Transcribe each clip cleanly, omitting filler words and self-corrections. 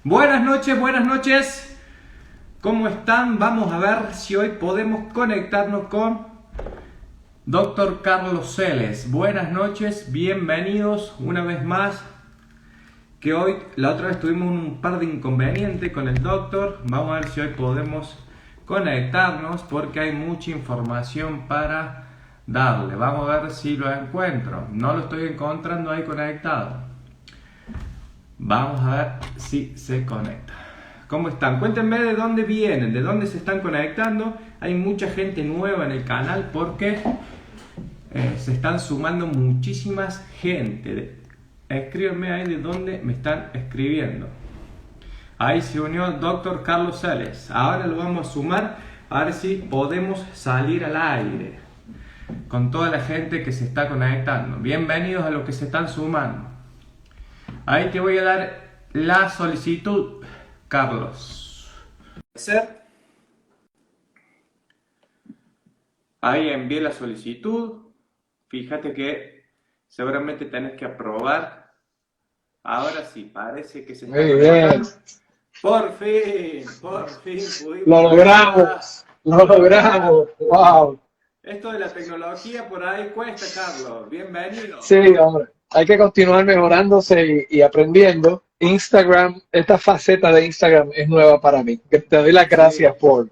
Buenas noches, buenas noches. ¿Cómo están? Vamos a ver si hoy podemos conectarnos con Dr. Carlos Celes. Buenas noches, bienvenidos una vez más. Que hoy, la otra vez tuvimos un par de inconvenientes con el doctor. Vamos a ver si hoy podemos conectarnos porque hay mucha información para darle. Vamos a ver si lo encuentro. No lo estoy encontrando ahí conectado. Vamos a ver si se conecta. ¿Cómo están? Cuéntenme de dónde vienen, de dónde se están conectando. Hay mucha gente nueva en el canal porque se están sumando muchísimas gente. Escríbanme ahí de dónde me están escribiendo. Ahí se unió el doctor Carlos Celes. Ahora lo vamos a sumar a ver si podemos salir al aire con toda la gente que se está conectando. Bienvenidos a los que se están sumando. Ahí te voy a dar la solicitud, Carlos. Ahí envié la solicitud. Fíjate que seguramente tenés que aprobar. Ahora sí, parece que se está conectando. Por fin pudimos. Lo logramos, lo logramos. Wow. Esto de la tecnología por ahí cuesta, Carlos. Bienvenido. Sí, hombre. Hay que continuar mejorándose y aprendiendo. Instagram, esta faceta de Instagram es nueva para mí. Te doy las gracias por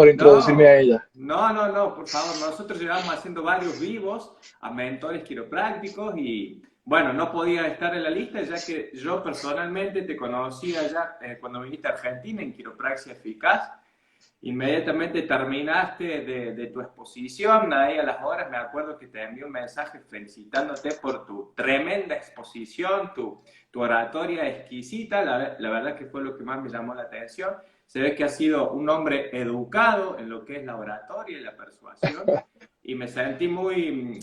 introducirme a ella. No, por favor. Nosotros llevamos haciendo varios vivos a mentores quiroprácticos y bueno, no podía estar en la lista ya que yo personalmente te conocía ya cuando viniste a Argentina en Quiropraxia Eficaz. Inmediatamente terminaste de tu exposición, ahí a las horas me acuerdo que te envié un mensaje felicitándote por tu tremenda exposición, tu oratoria exquisita, la verdad que fue lo que más me llamó la atención. Se ve que has sido un hombre educado en lo que es la oratoria y la persuasión y me sentí muy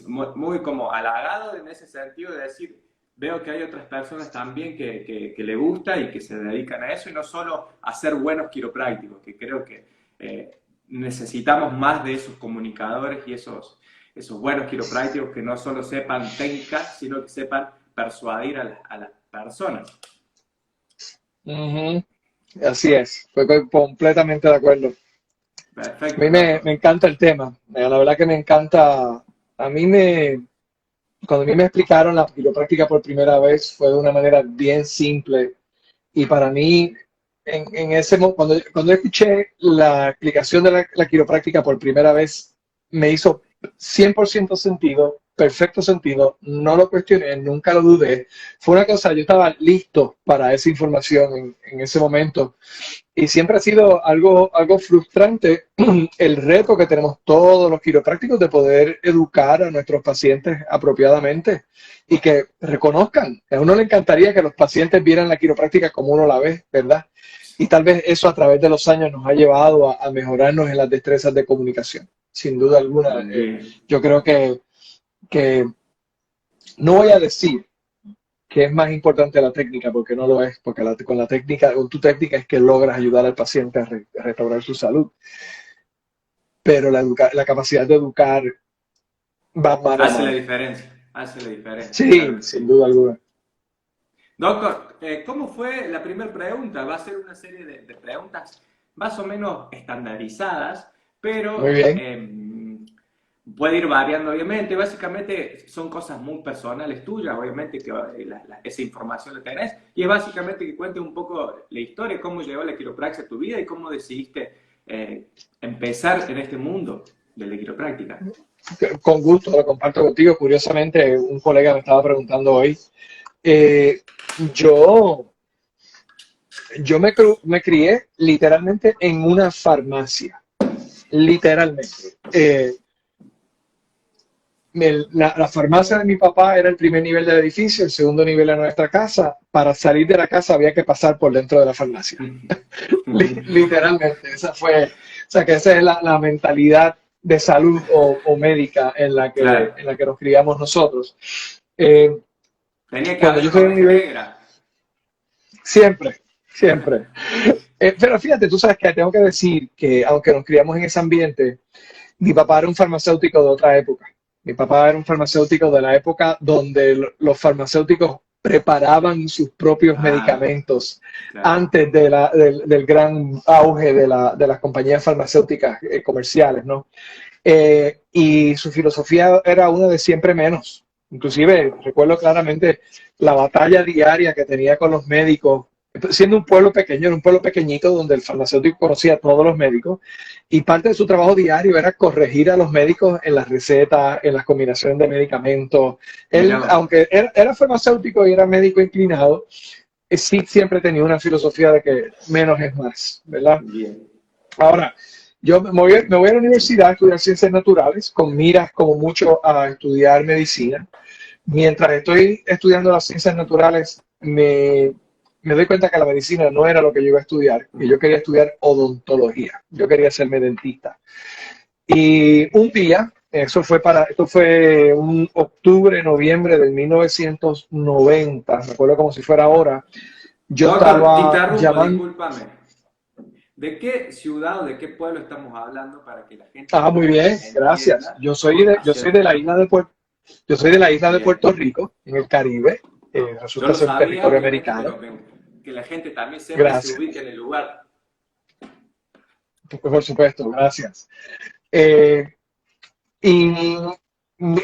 como halagado en ese sentido de decir, veo que hay otras personas también que le gusta y que se dedican a eso y no solo a ser buenos quiroprácticos, que creo que necesitamos más de esos comunicadores y esos buenos quiroprácticos que no solo sepan técnica, sino que sepan persuadir a las personas. Así es, estoy completamente de acuerdo. Perfecto. A mí me encanta el tema, la verdad que me encanta. Cuando a mí me explicaron la quiropráctica por primera vez fue de una manera bien simple y para mí cuando escuché la explicación de la quiropráctica por primera vez, me hizo 100% sentido, perfecto sentido, no lo cuestioné, nunca lo dudé. Fue una cosa, yo estaba listo para esa información en ese momento. Y siempre ha sido algo frustrante el reto que tenemos todos los quiroprácticos de poder educar a nuestros pacientes apropiadamente y que reconozcan. A uno le encantaría que los pacientes vieran la quiropráctica como uno la ve, ¿verdad? Y tal vez eso a través de los años nos ha llevado a mejorarnos en las destrezas de comunicación. Sin duda alguna. Yo creo que no voy a decir que es más importante la técnica, porque no lo es, porque con tu técnica es que logras ayudar al paciente a restaurar su salud. Pero la capacidad de educar va mano a mano. Hace la diferencia. Sí, claro, sin duda alguna. Doctor, ¿cómo fue la primera pregunta? Va a ser una serie de preguntas más o menos estandarizadas, pero puede ir variando, obviamente. Básicamente son cosas muy personales tuyas, obviamente que esa información la tenés. Y es básicamente que cuentes un poco la historia, cómo llegó la quiropraxia a tu vida y cómo decidiste empezar en este mundo de la quiropráctica. Con gusto, lo comparto contigo. Curiosamente, un colega me estaba preguntando hoy. Yo me crié literalmente en una farmacia. Literalmente. La farmacia de mi papá era el primer nivel del edificio, el segundo nivel de nuestra casa. Para salir de la casa había que pasar por dentro de la farmacia. Literalmente. Esa es la mentalidad de salud o médica en la que nos criamos nosotros. Tenía que haber una negra. Siempre. Pero fíjate, tú sabes que tengo que decir que aunque nos criamos en ese ambiente, mi papá era un farmacéutico de otra época. Mi papá era un farmacéutico de la época donde los farmacéuticos preparaban sus propios Ah, medicamentos claro. antes del gran auge de las compañías farmacéuticas comerciales, ¿no? Y su filosofía era una de siempre menos. Inclusive recuerdo claramente la batalla diaria que tenía con los médicos, siendo un pueblo pequeño, era un pueblo pequeñito donde el farmacéutico conocía a todos los médicos y parte de su trabajo diario era corregir a los médicos en las recetas, en las combinaciones de medicamentos. Mirá Él, vos. aunque era farmacéutico y era médico inclinado, sí siempre tenía una filosofía de que menos es más, ¿verdad? Bien. Ahora, yo me voy a la universidad a estudiar ciencias naturales, con miras como mucho a estudiar medicina. Mientras estoy estudiando las ciencias naturales, me doy cuenta que la medicina no era lo que yo iba a estudiar, que yo quería estudiar odontología, yo quería serme dentista. Y un día, esto fue un octubre, noviembre del 1990, me acuerdo como si fuera ahora, yo Doctor, te estaba interrumpo, llamando, discúlpame. ¿De qué ciudad o de qué pueblo estamos hablando para que la gente ah, muy bien, gracias. entienda Yo hacia soy de la isla de Puerto, yo soy de la isla de bien? Puerto Rico, en el Caribe. Yo Resulta lo ser un sabía, territorio obviamente, americano. pero que la gente también sepa y se Gracias. ubique en el lugar. Por supuesto, gracias. Eh, y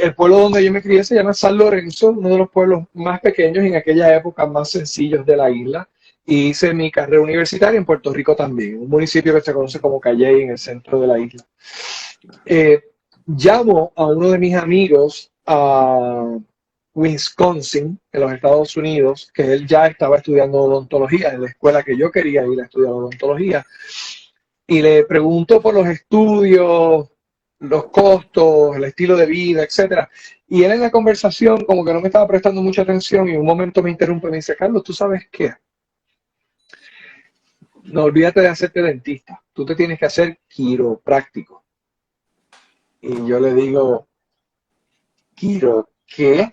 el pueblo donde yo me crié se llama San Lorenzo, uno de los pueblos más pequeños y en aquella época más sencillos de la isla. Y hice mi carrera universitaria en Puerto Rico también, un municipio que se conoce como Calley en el centro de la isla. Eh, Llamo a uno de mis amigos a Wisconsin, en los Estados Unidos, que él ya estaba estudiando odontología en la escuela que yo quería ir a estudiar odontología, y le pregunto por los estudios, los costos, el estilo de vida, etcétera. Y él en la conversación como que no me estaba prestando mucha atención y en un momento me interrumpe y me dice, Carlos, ¿tú sabes qué? No olvídate de hacerte dentista, tú te tienes que hacer quiropráctico. Y yo le digo, ¿qué?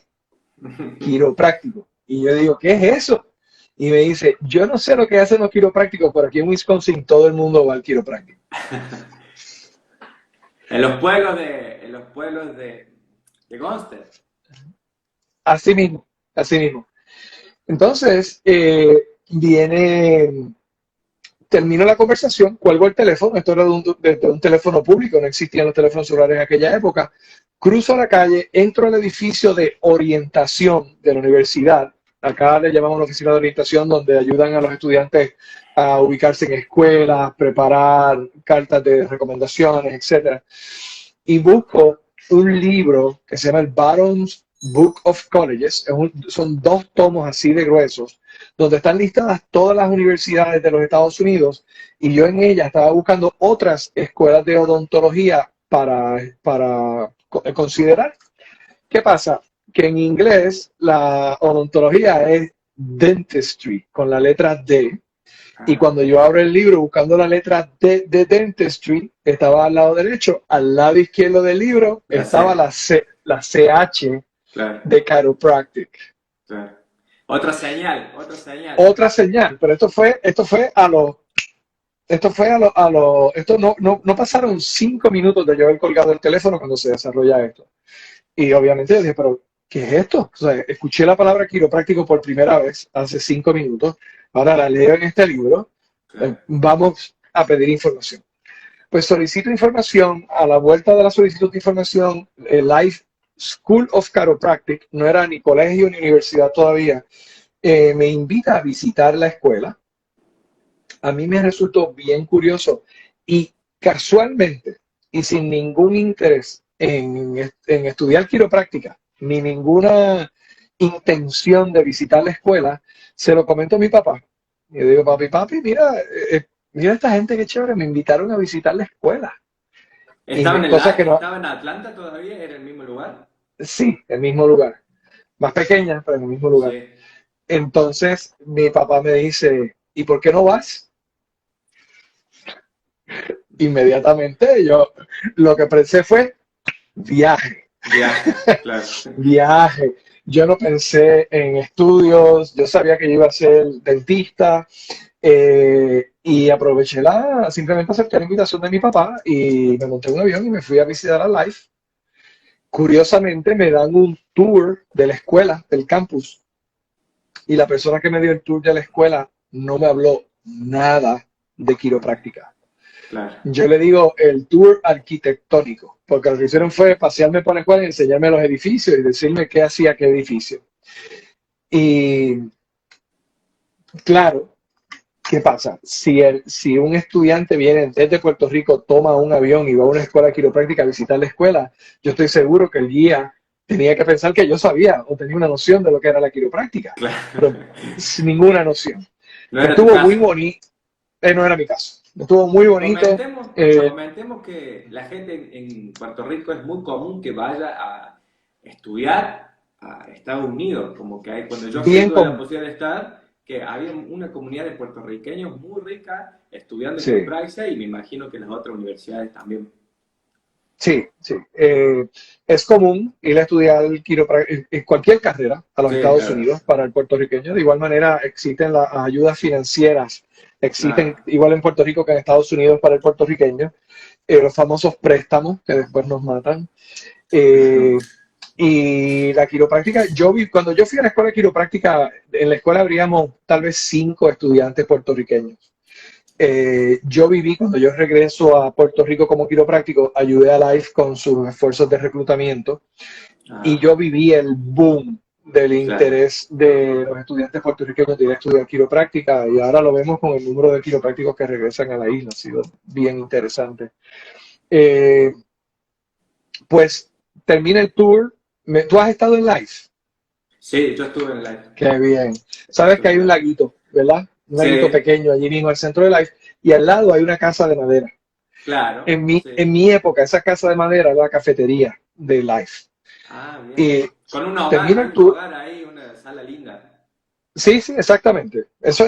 Quiropráctico. Y yo digo, ¿qué es eso? Y me dice, yo no sé lo que hacen los quiroprácticos, pero aquí en Wisconsin todo el mundo va al quiropráctico. En los pueblos de Gonster. Así mismo, así mismo. Entonces, termino la conversación, cuelgo el teléfono, esto era de un teléfono público, no existían los teléfonos celulares en aquella época, cruzo la calle, entro al edificio de orientación de la universidad, acá le llamamos una oficina de orientación donde ayudan a los estudiantes a ubicarse en escuelas, preparar cartas de recomendaciones, etcétera. Y busco un libro que se llama el Barron's Book of Colleges, son 2 tomos así de gruesos, donde están listadas todas las universidades de los Estados Unidos y yo en ella estaba buscando otras escuelas de odontología para considerar. ¿Qué pasa? Que en inglés la odontología es dentistry, con la letra D, y Ah, cuando yo abro el libro buscando la letra D de dentistry, estaba al lado derecho, al lado izquierdo del libro la estaba C. la CH Claro, de chiropractic. claro. Otra señal, otra señal. Otra señal, pero esto no pasaron 5 minutos de yo haber colgado el teléfono cuando se desarrolla esto. Y obviamente yo dije, pero ¿qué es esto? O sea, escuché la palabra quiropráctico por primera vez hace 5 minutos, ahora la leo en este libro, Claro. vamos a pedir información. Pues solicito información, a la vuelta de la solicitud de información, el Life School of Chiropractic, no era ni colegio ni universidad todavía, me invita a visitar la escuela. A mí me resultó bien curioso y casualmente y sin ningún interés en estudiar quiropráctica, ni ninguna intención de visitar la escuela, se lo comento a mi papá. Y yo digo, papi, mira, mira esta gente que chévere, me invitaron a visitar la escuela. Cosa que no, ¿Estaba en Atlanta todavía? ¿Era el mismo lugar? sí, el mismo lugar, más pequeña, pero en el mismo lugar. Sí. Entonces mi papá me dice, ¿y por qué no vas? Inmediatamente yo lo que pensé fue viaje, Viaje, claro. viaje. Yo no pensé en estudios, yo sabía que yo iba a ser dentista y aproveché simplemente acepté la invitación de mi papá y me monté en un avión y me fui a visitar a Life. Curiosamente me dan un tour de la escuela, del campus, y la persona que me dio el tour de la escuela no me habló nada de quiropráctica. Claro. Yo le digo el tour arquitectónico, porque lo que hicieron fue pasearme por la escuela y enseñarme los edificios y decirme qué hacía qué edificio. Y claro, ¿qué pasa? Si un estudiante viene desde Puerto Rico, toma un avión y va a una escuela quiropráctica a visitar la escuela, yo estoy seguro que el guía tenía que pensar que yo sabía o tenía una noción de lo que era la quiropráctica, Claro. pero sin ninguna noción. No era tu Estuvo muy caso. bonito, no era mi caso, estuvo muy bonito. Comentemos que la gente en Puerto Rico es muy común que vaya a estudiar a Estados Unidos, como que hay, cuando yo fui Bien tuve la común, posibilidad de estar, que había una comunidad de puertorriqueños muy rica estudiando sí. quiropraxia y me imagino que las otras universidades también. Sí, sí. Es común ir a estudiar en cualquier carrera a los Sí, Estados claro, Unidos para el puertorriqueño. De igual manera, existen las ayudas financieras, existen claro. igual en Puerto Rico que en Estados Unidos para el puertorriqueño. Los famosos préstamos que después nos matan. Eh, y la quiropráctica, cuando yo fui a la escuela de quiropráctica, en la escuela habríamos tal vez 5 estudiantes puertorriqueños. Yo viví, cuando yo regreso a Puerto Rico como quiropráctico, ayudé a Life con sus esfuerzos de reclutamiento y Ah, yo viví el boom del claro. interés de los estudiantes puertorriqueños de ir a estudiar quiropráctica y ahora lo vemos con el número de quiroprácticos que regresan a la isla. Ha sido bien interesante. Eh, pues termina el tour. ¿Tú has estado en Life? Sí, yo estuve en live. Qué bien. Sabes que Estuve hay en un live. laguito, ¿verdad? Un laguito Sí, pequeño allí mismo al centro de Life y al lado hay una casa de madera. claro, En mi época, esa casa de madera era la cafetería de Life. Ah, bien. Y Con un hogar, termino hay el un tour. hogar ahí, una sala linda. Sí, sí, exactamente. Eso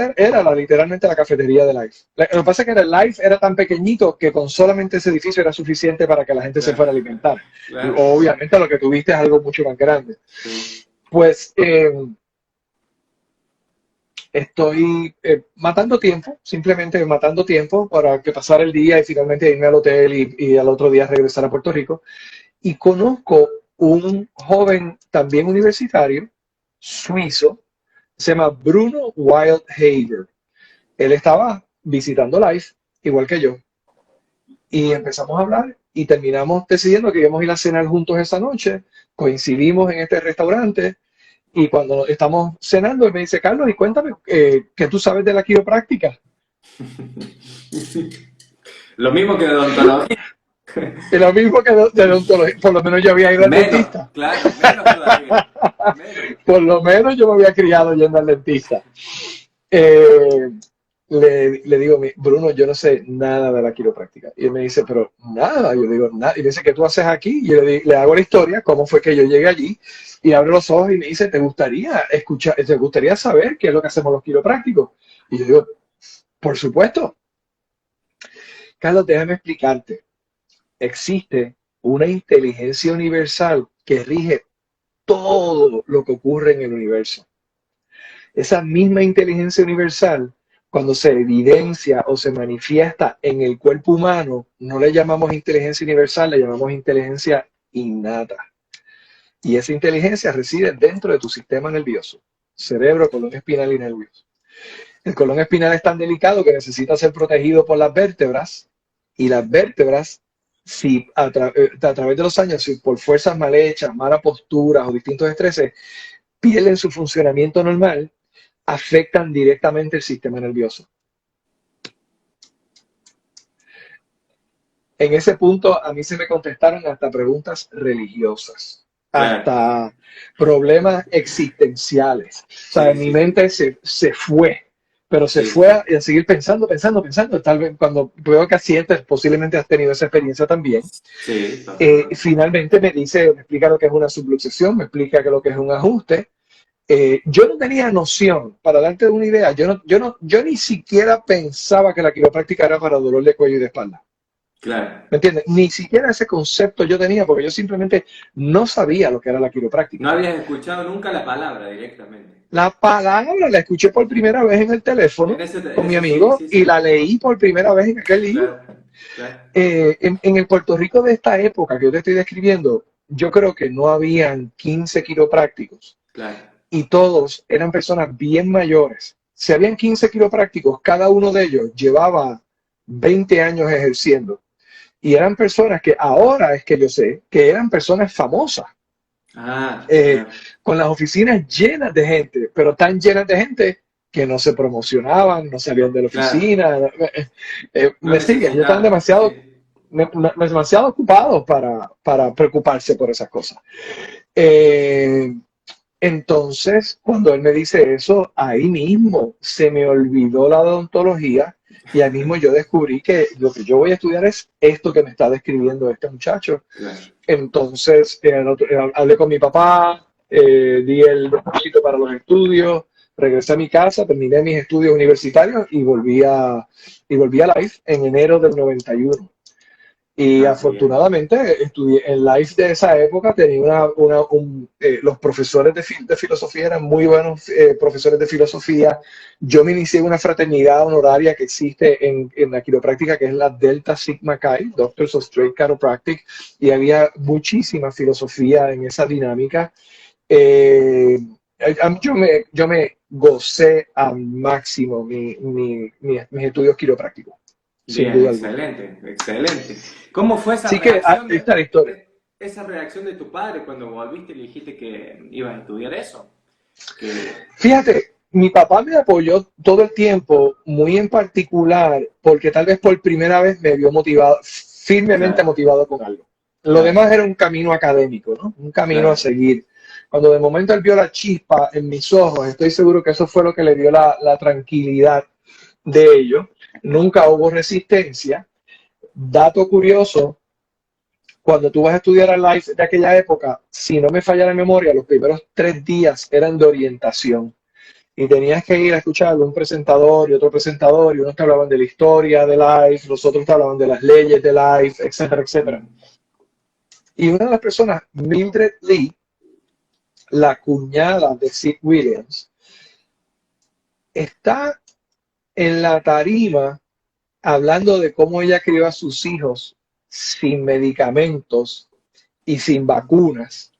literalmente la cafetería de Life. Lo que pasa es que el Life era tan pequeñito que con solamente ese edificio era suficiente para que la gente se Claro, fuera a alimentar. claro, Obviamente lo que tuviste es algo mucho más grande. sí. Pues estoy matando tiempo, simplemente matando tiempo para que pasar el día y finalmente irme al hotel y al otro día regresar a Puerto Rico. Y conozco un joven también universitario, suizo, se llama Bruno Wildhaber. Él estaba visitando Life, igual que yo, y empezamos a hablar y terminamos decidiendo que íbamos a ir a cenar juntos esa noche. Coincidimos en este restaurante y cuando estamos cenando, él me dice, Carlos, y cuéntame, ¿qué tú sabes de la quiropráctica? Lo mismo que de odontología. Y lo mismo que de odontología, por lo menos yo había ido al Menos, dentista. claro, menos todavía. Menos. Por lo menos yo me había criado yendo al dentista. Eh, le digo, Bruno, yo no sé nada de la quiropráctica. Y él me dice, pero nada. Yo digo, nada. Y me dice, ¿qué tú haces aquí? Y yo le hago la historia, cómo fue que yo llegué allí. Y abre los ojos y me dice, ¿te gustaría escuchar, te gustaría saber qué es lo que hacemos los quiroprácticos? Y yo digo, por supuesto. Carlos, déjame explicarte. Existe una inteligencia universal que rige todo lo que ocurre en el universo. Esa misma inteligencia universal, cuando se evidencia o se manifiesta en el cuerpo humano, no le llamamos inteligencia universal, le llamamos inteligencia innata. Y esa inteligencia reside dentro de tu sistema nervioso, cerebro, colon espinal y nervios. El colon espinal es tan delicado que necesita ser protegido por las vértebras y las vértebras, si a través de los años, si por fuerzas mal hechas, malas posturas o distintos estreses, pierden su funcionamiento normal, afectan directamente el sistema nervioso. En ese punto a mí se me contestaron hasta preguntas religiosas, Claro, hasta problemas existenciales. O sea, sí, mi sí, sí. mente se fue, pero se Sí, fue sí. a seguir pensando. Tal vez cuando veo que sientes, posiblemente has tenido esa experiencia también. Sí, por supuesto. Finalmente me explica lo que es una subluxación, me explica que lo que es un ajuste. Yo no tenía noción, para darte una idea, yo ni siquiera pensaba que la quiropráctica era para dolor de cuello y de espalda. Claro. ¿Me entiendes? Ni siquiera ese concepto yo tenía, porque yo simplemente no sabía lo que era la No quiropráctica. habías escuchado nunca la palabra directamente. La palabra la escuché por primera vez en el En teléfono ese, con mi eso sí, amigo sí, y sí. la leí por primera vez en aquel libro. Claro, claro, En el Puerto Rico de esta época que yo te estoy describiendo, yo creo que no habían 15 quiroprácticos. claro. y todos eran personas bien mayores. Si habían 15 quiroprácticos, cada uno de ellos llevaba 20 años ejerciendo. Y eran personas que ahora es que yo sé que eran personas famosas, Claro. con las oficinas llenas de gente, pero tan llenas de gente que no se promocionaban, no salían de la Claro. oficina. No Me siguen, ellos estaban necesitaban, demasiado, sí. demasiado ocupados para preocuparse por esas cosas. Eh, entonces, cuando él me dice eso, ahí mismo se me olvidó la odontología y ahí mismo yo descubrí que lo que yo voy a estudiar es esto que me está describiendo este muchacho. Claro. Entonces, hablé con mi papá, di el depósito para los estudios, regresé a mi casa, terminé mis estudios universitarios y volví a Life en enero del 91. Y Ah, bien. afortunadamente estudié en Life de esa época, tenía los profesores de filosofía eran muy buenos profesores de filosofía. Yo me inicié en una fraternidad honoraria que existe en la quiropráctica, que es la Delta Sigma Chi, Doctors of Straight Chiropractic, y había muchísima filosofía en esa dinámica. Eh, yo me gocé al máximo mis estudios quiroprácticos, sin Bien, duda alguna. excelente, excelente. ¿Cómo fue esa Así que reacción esta es la historia. esa reacción de tu padre cuando volviste y le dijiste que ibas a estudiar eso? Que, Fíjate, mi papá me apoyó todo el tiempo, muy en particular, porque tal vez por primera vez me vio motivado, firmemente claro, motivado con algo. Lo claro, demás era un camino académico, ¿no? Un camino a claro. seguir. Cuando de momento él vio la chispa en mis ojos, estoy seguro que eso fue lo que le dio la tranquilidad de ello. Nunca hubo resistencia. Dato curioso, cuando tú vas a estudiar a Life de aquella época, si no me falla la memoria, los primeros 3 días eran de orientación y tenías que ir a escuchar un presentador y otro presentador, y unos te hablaban de la historia de Life, los otros te hablaban de las leyes de Life, etcétera, etcétera. Mm. Y una de las personas, Mildred Lee, la cuñada de Sid Williams, está en la tarima hablando de cómo ella crió a sus hijos sin medicamentos y sin vacunas.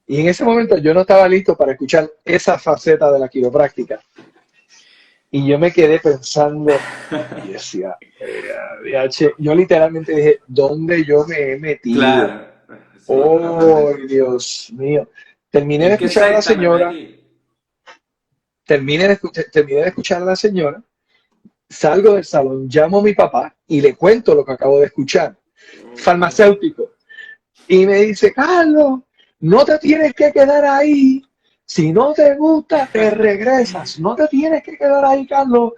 Y en ese momento yo no estaba listo para escuchar esa faceta de la quiropráctica. Y yo me quedé pensando, y decía, yo literalmente dije, ¿dónde yo me he metido? Claro, sí, Oh, totalmente. Dios mío. Terminé de ¿En qué escuchar a la secta me señora, metí? terminé de escuchar a la señora, salgo del salón, llamo a mi papá y le cuento lo que acabo de escuchar. Farmacéutico. Y me dice, Carlos, no te tienes que quedar ahí. Si no te gusta, te regresas. No te tienes que quedar ahí, Carlos.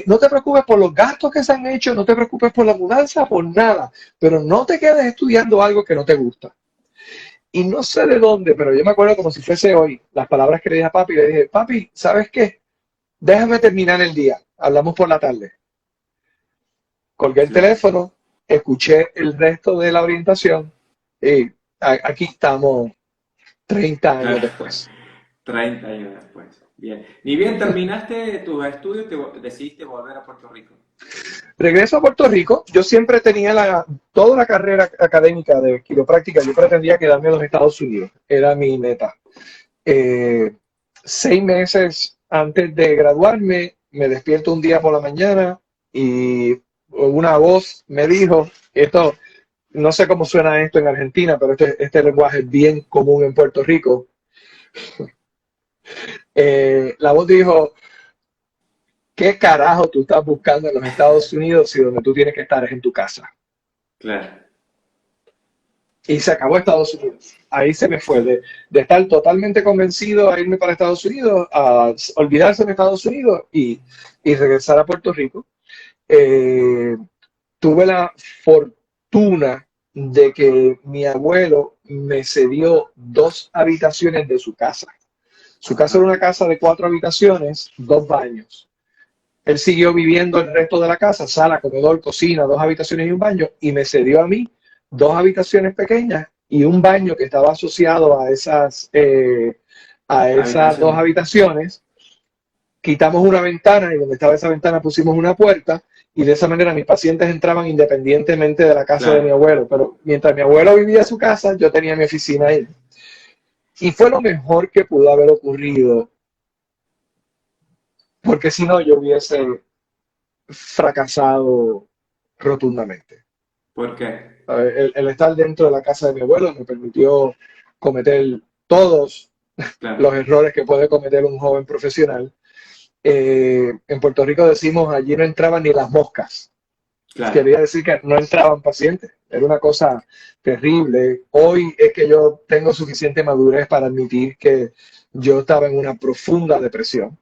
No te preocupes por los gastos que se han hecho, no te preocupes por la mudanza, por nada. Pero no te quedes estudiando algo que no te gusta. Y no sé de dónde, pero yo me acuerdo como si fuese hoy, las palabras que le dije a papi. Le dije, papi, ¿sabes qué? Déjame terminar el día. Hablamos por la tarde. Colgué el Claro. teléfono, escuché el resto de la orientación y aquí estamos 30 años Claro. después. 30 años después. Bien. Ni bien terminaste tus estudios, decidiste volver a Puerto Rico. Regreso a Puerto Rico. Yo siempre tenía toda la carrera académica de quiropráctica. Yo pretendía quedarme en los Estados Unidos. Era mi meta. Eh, 6 meses antes de graduarme, me despierto un día por la mañana y una voz me dijo, esto, no sé cómo suena esto en Argentina, pero este lenguaje es bien común en Puerto Rico. La voz dijo, ¿qué carajo tú estás buscando en los Estados Unidos si donde tú tienes que estar es en tu casa? Claro. Y se acabó Estados Unidos. Ahí se me fue de estar totalmente convencido a irme para Estados Unidos, a olvidarse de Estados Unidos y regresar a Puerto Rico. Eh, Tuve la fortuna de que mi abuelo me cedió 2 habitaciones de su casa. Su casa era Ajá. una casa de 4 habitaciones, 2 baños. Él siguió viviendo el resto de la casa, sala, comedor, cocina, 2 habitaciones y un baño, y me cedió a mí 2 habitaciones pequeñas y un baño que estaba asociado a esas dos Habitación. habitaciones. Quitamos una ventana y donde estaba esa ventana pusimos una puerta y de esa manera mis pacientes entraban independientemente de la casa de mi Claro. abuelo. Pero mientras mi abuelo vivía en su casa, yo tenía mi oficina ahí. Y fue lo mejor que pudo haber ocurrido, porque si no yo hubiese fracasado rotundamente. ¿Por qué? A ver, el estar dentro de la casa de mi abuelo me permitió cometer todos los Claro, errores que puede cometer un joven profesional. En Puerto Rico decimos, allí no entraban ni las moscas. claro. Quería decir que no entraban pacientes. Era una cosa terrible. Hoy es que yo tengo suficiente madurez para admitir que yo estaba en una profunda depresión.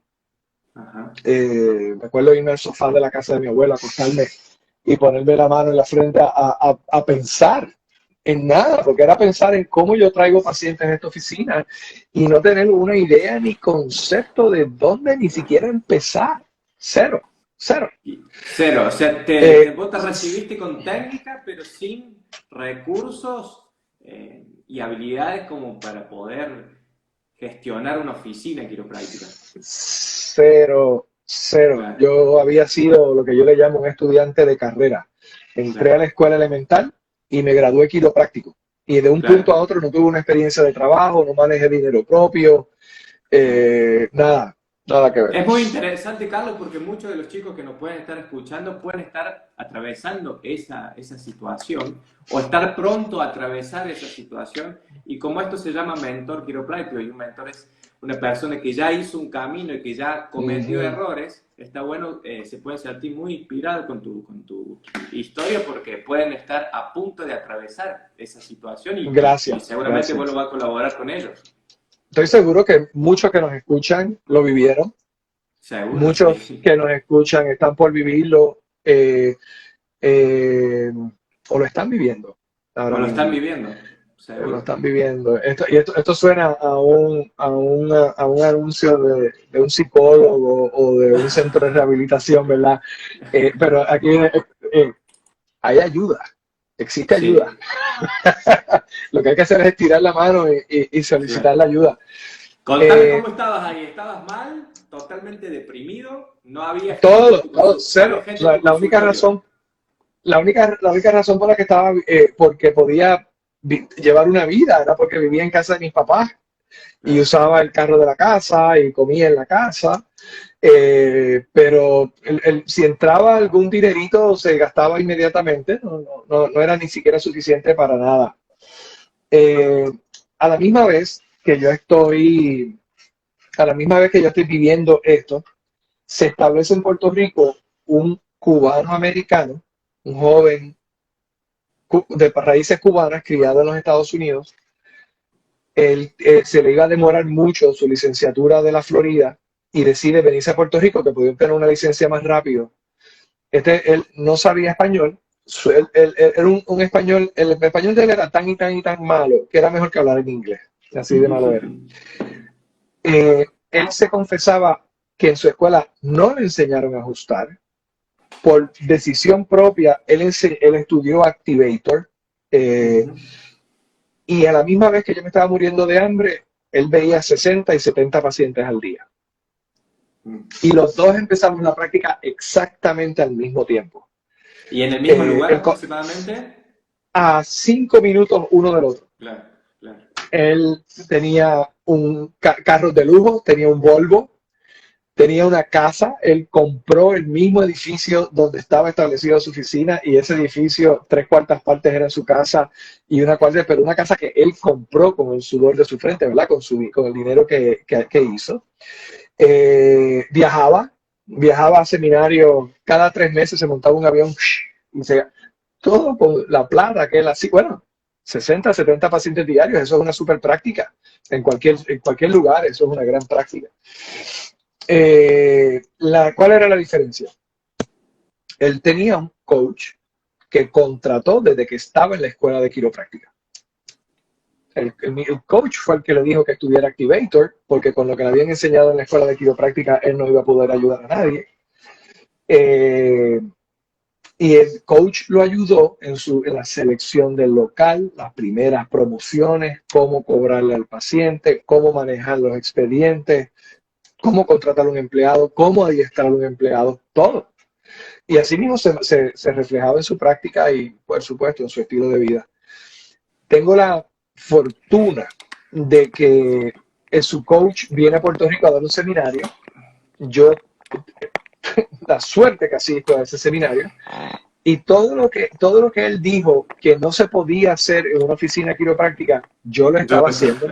Ajá. Me acuerdo irme al sofá de la casa de mi abuela, acostarme y ponerme la mano en la frente a pensar en nada, porque era pensar en cómo yo traigo pacientes a esta oficina y no tener una idea ni concepto de dónde ni siquiera empezar. Cero, cero. Cero, o sea, Eh, vos te recibiste con técnica, pero sin recursos y habilidades como para poder gestionar una oficina quiropráctica. Cero, cero. Claro, Yo había sido lo que yo le llamo un estudiante de carrera. Entré a claro, la escuela elemental y me gradué quiropráctico. Y de un punto claro, a otro no tuve una experiencia de trabajo, no manejé dinero propio, claro. nada, nada que ver. Es muy interesante, Carlos, porque muchos de los chicos que nos pueden estar escuchando pueden estar atravesando esa situación o estar pronto a atravesar esa situación. Y como esto se llama mentor quiropráctico y un mentor es una persona que ya hizo un camino y que ya cometió Ujú. errores, está bueno, se pueden sentir muy inspirados con tu historia porque pueden estar a punto de atravesar esa situación y Gracias, seguramente vos lo gracias. vas a colaborar con ellos. Estoy seguro que muchos que nos escuchan lo vivieron, Seguro, muchos sí. que nos escuchan están por vivirlo eh, o lo están viviendo O ahora lo están mismo. viviendo, Lo seguro. están viviendo. Esto suena a un anuncio de un psicólogo o de un centro de rehabilitación, ¿verdad? Pero aquí hay ayuda, existe ayuda. Sí, Lo que hay que hacer es estirar la mano y solicitar claro. la ayuda. Contame Eh, cómo estabas ahí. ¿Estabas mal? ¿Totalmente deprimido? ¿No había gente en todo, tu todo, había cero. gente en La, tu la única consultorio? razón, la única razón por la que estaba, porque podía llevar una vida, era porque vivía en casa de mis papás y Claro. usaba el carro de la casa y comía en la casa. Pero si entraba algún dinerito se gastaba inmediatamente, no era ni siquiera suficiente para nada. Eh, a la misma vez que yo estoy, a la misma vez que yo estoy viviendo esto, se establece en Puerto Rico un cubano americano, un joven de raíces cubanas criado en los Estados Unidos. Él se le iba a demorar mucho su licenciatura de la Florida y decide venirse a Puerto Rico, que podía obtener una licencia más rápido. Él no sabía español, él era un español, el español de él era tan y tan y tan malo que era mejor que hablar en inglés, así de malo era. Él se confesaba que en su escuela no le enseñaron a ajustar, por decisión propia, él estudió Activator, eh, Ujú. y a la misma vez que yo me estaba muriendo de hambre, él veía 60 y 70 pacientes al día. Y los dos empezamos la práctica exactamente al mismo tiempo. ¿Y en el mismo lugar Él, aproximadamente? a 5 minutos uno del otro. Claro, claro. Él tenía un carro de lujo, tenía un Volvo, tenía una casa, él compró el mismo edificio donde estaba establecido su oficina y ese edificio, 3/4 partes era su casa y una cuarta, pero una casa que él compró con el sudor de su frente, ¿verdad? Con el dinero que hizo. Viajaba a seminarios, cada 3 meses se montaba un avión y todo con la plata que él hacía. Bueno, 60, 70 pacientes diarios, eso es una super práctica. En cualquier lugar, eso es una gran práctica. ¿Cuál era la diferencia? Él tenía un coach que contrató desde que estaba en la escuela de quiropráctica. El coach fue el que le dijo que estudiara Activator, porque con lo que le habían enseñado en la escuela de quiropráctica, él no iba a poder ayudar a nadie. Eh, y el coach lo ayudó en la selección del local, las primeras promociones, cómo cobrarle al paciente, cómo manejar los expedientes, cómo contratar a un empleado, cómo adiestrar a un empleado, todo. Y así mismo se reflejaba en su práctica y, por supuesto, en su estilo de vida. Tengo la fortuna de que su coach viene a Puerto Rico a dar un seminario. Yo, la suerte que asisto a ese seminario, y todo lo que él dijo que no se podía hacer en una oficina quiropráctica, yo lo Yo, estaba haciendo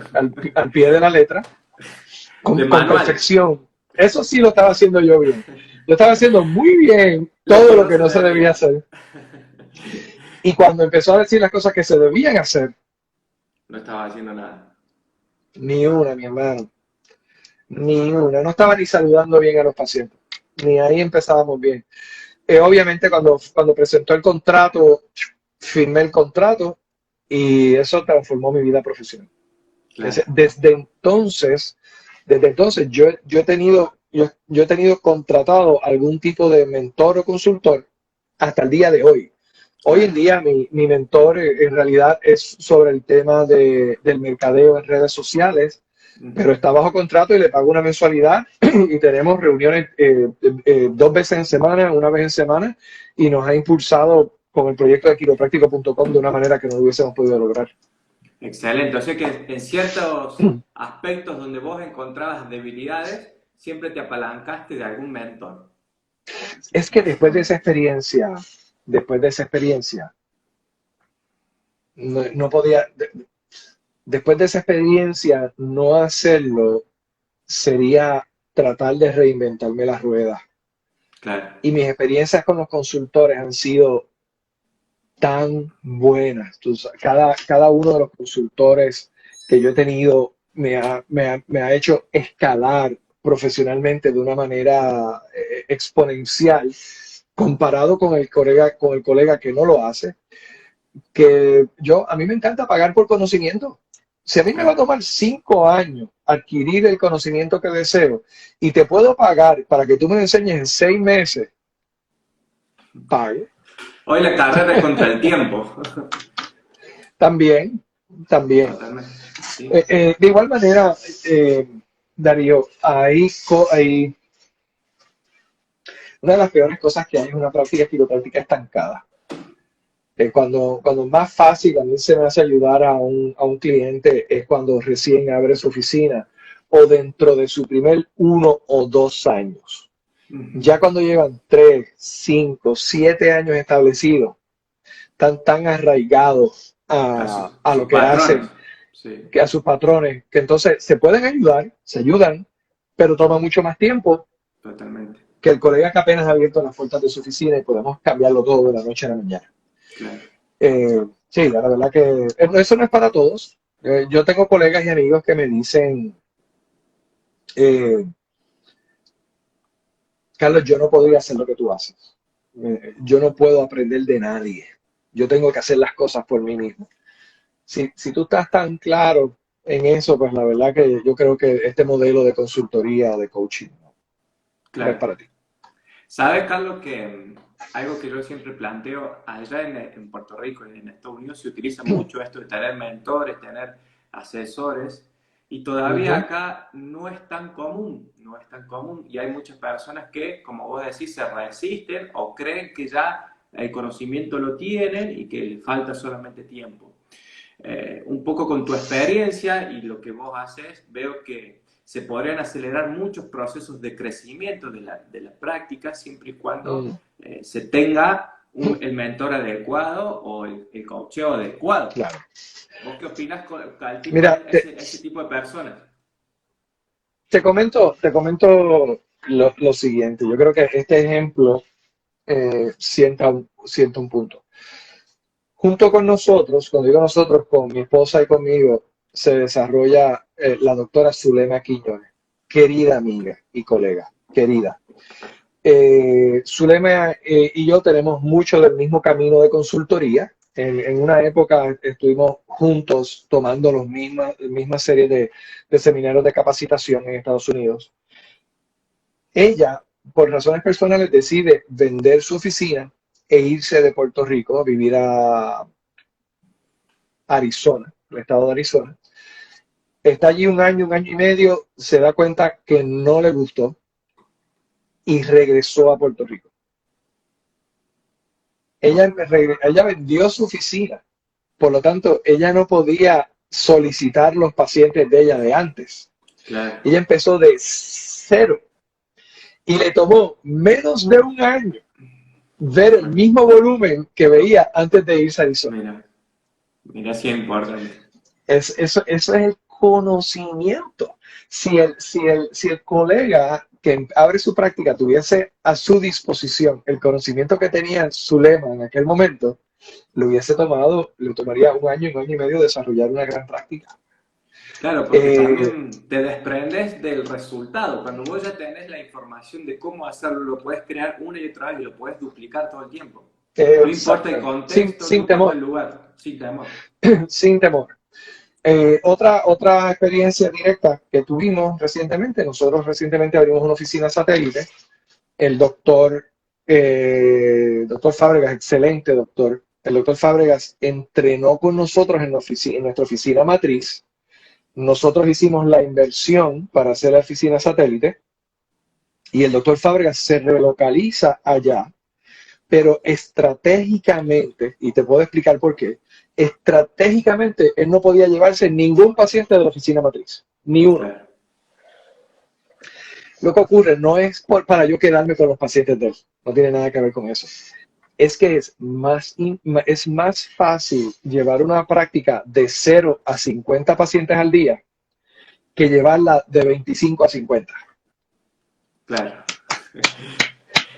al pie de la letra, de con manual, perfección. Eso sí lo estaba haciendo yo bien. Yo estaba haciendo muy bien lo todo que lo no que se no se debía debía. hacer. Y cuando empezó a decir las cosas que se debían hacer, No estaba haciendo nada. ni una, mi hermano, ni una. No estaba ni saludando bien a los pacientes. Ni ahí empezábamos bien. Obviamente cuando presentó el contrato, firmé el contrato y eso transformó mi vida profesional. Claro. Desde entonces yo he tenido contratado algún tipo de mentor o consultor hasta el día de hoy. Hoy en Claro. día mi mentor en realidad es sobre el tema del mercadeo en redes sociales, pero Ujú. está bajo contrato y le pago una mensualidad y tenemos reuniones 2 veces en semana, una vez en semana, y nos ha impulsado con el proyecto de quiropráctico.com de una manera que no lo hubiésemos podido lograr. Excelente. O sea que en ciertos aspectos donde vos encontrabas debilidades, siempre te apalancaste de algún mentor. Es que después de esa experiencia, no podía, después de esa experiencia, no hacerlo sería tratar de reinventarme la rueda. Claro. Y mis experiencias con los consultores han sido tan buenas. Cada uno de los consultores que yo he tenido me ha hecho escalar profesionalmente de una manera exponencial comparado con el colega que no lo hace, que a mí me encanta pagar por conocimiento. Si a mí me va a Claro. tomar 5 años adquirir el conocimiento que deseo y te puedo pagar para que tú me enseñes en 6 meses, pago. Hoy la carrera es contra el tiempo. También, también. Totalmente. Sí. De igual manera, eh, Darío, hay una de las peores cosas que hay es una práctica quiropráctica estancada. Cuando más fácil a mí se me hace ayudar a un cliente es cuando recién abre su oficina o dentro de su primer 1 o 2 años. Ujú. Ya cuando llevan 3, 5, 7 años establecidos, están tan arraigados a Sus lo que patrones. hacen, Sí, que a sus patrones, que entonces se pueden ayudar, se ayudan, pero toma mucho más tiempo totalmente. que el colega que apenas ha abierto las puertas de su oficina y podemos cambiarlo todo de la noche a la mañana. Claro. Sí, la verdad que eso no es para todos. Yo tengo colegas y amigos que me dicen, eh, Carlos, yo no podría hacer lo que tú haces. Yo no puedo aprender de nadie. Yo tengo que hacer las cosas por mí mismo. Si tú estás tan claro en eso, pues la verdad que yo creo que este modelo de consultoría, de coaching, no es Claro. para ti. ¿Sabes, Carlos, que algo que yo siempre planteo, allá en Puerto Rico y en Estados Unidos se utiliza mucho esto de tener mentores, tener asesores, y todavía Ujú. acá no es tan común, no es tan común, y hay muchas personas que, como vos decís, se resisten o creen que ya el conocimiento lo tienen y que falta solamente tiempo. Un poco con tu experiencia y lo que vos haces, veo que se podrían acelerar muchos procesos de crecimiento de la práctica siempre y cuando Mm, se tenga el mentor adecuado o el coacheo adecuado. claro. ¿Vos qué opinas con el tipo Mira, de, ese tipo de personas? te comento lo siguiente. Yo creo que este ejemplo sienta un punto. Junto con nosotros, cuando digo nosotros, con mi esposa y conmigo, se desarrolla la doctora Zulema Quiñones, querida amiga y colega, querida. Zulema y yo tenemos mucho del mismo camino de consultoría. En una época estuvimos juntos tomando los mismas series de seminarios de capacitación en Estados Unidos. Ella, por razones personales, decide vender su oficina e irse de Puerto Rico a vivir a Arizona, el estado de Arizona. Está allí un año y medio, se da cuenta que no le gustó y regresó a Puerto Rico. Ella vendió su oficina, por lo tanto, ella no podía solicitar los pacientes de ella de antes. Claro. Ella empezó de cero y le tomó menos de un año ver el mismo volumen que veía antes de irse a Arizona. Mira si es importante. Eso es el conocimiento. Si el colega que abre su práctica tuviese a su disposición el conocimiento que tenía Zulema en aquel momento, le tomaría un año y medio desarrollar una gran práctica. Claro, porque también te desprendes del resultado. Cuando vos ya tenés la información de cómo hacerlo, lo puedes crear una y otra vez y lo puedes duplicar todo el tiempo. No importa el contexto, sin temor. El lugar. Sin temor. Sin temor. Otra experiencia directa que tuvimos recientemente, nosotros recientemente abrimos una oficina satélite. El doctor Fábregas, excelente doctor, el doctor Fábregas entrenó con nosotros en nuestra oficina matriz. Nosotros hicimos la inversión para hacer la oficina satélite y el doctor Fábregas se relocaliza allá, pero estratégicamente, y te puedo explicar por qué, estratégicamente él no podía llevarse ningún paciente de la oficina matriz, ni uno. Lo que ocurre no es para yo quedarme con los pacientes de él, no tiene nada que ver con eso. Es que es más fácil llevar una práctica de 0 a 50 pacientes al día que llevarla de 25 a 50. Claro.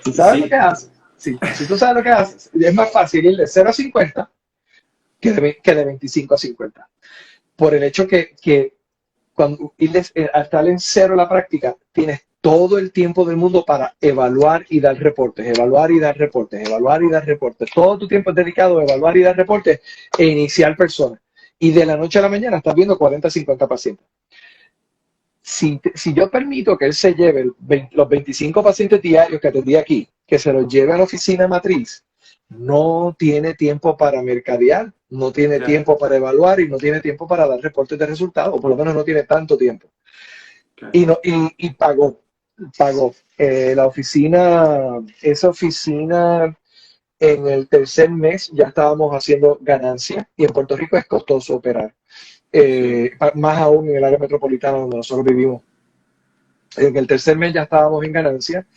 ¿Tú sabes lo que haces? Sí, si tú sabes lo que haces, es más fácil ir de 0 a 50 que de 25 a 50. Por el hecho que cuando al estar en 0 la práctica, tienes todo el tiempo del mundo para evaluar y dar reportes, evaluar y dar reportes, evaluar y dar reportes. Todo tu tiempo es dedicado a evaluar y dar reportes e iniciar personas. Y de la noche a la mañana estás viendo 40, 50 pacientes. Si yo permito que él se lleve los 25 pacientes diarios que atendí aquí, que se los lleve a la oficina matriz, no tiene tiempo para mercadear, no tiene tiempo para evaluar y no tiene tiempo para dar reportes de resultados, o por lo menos no tiene tanto tiempo. Y pagó. La oficina, esa oficina, en el tercer mes ya estábamos haciendo ganancia y en Puerto Rico es costoso operar. Más aún en el área metropolitana donde nosotros vivimos. En el tercer mes ya estábamos en ganancia.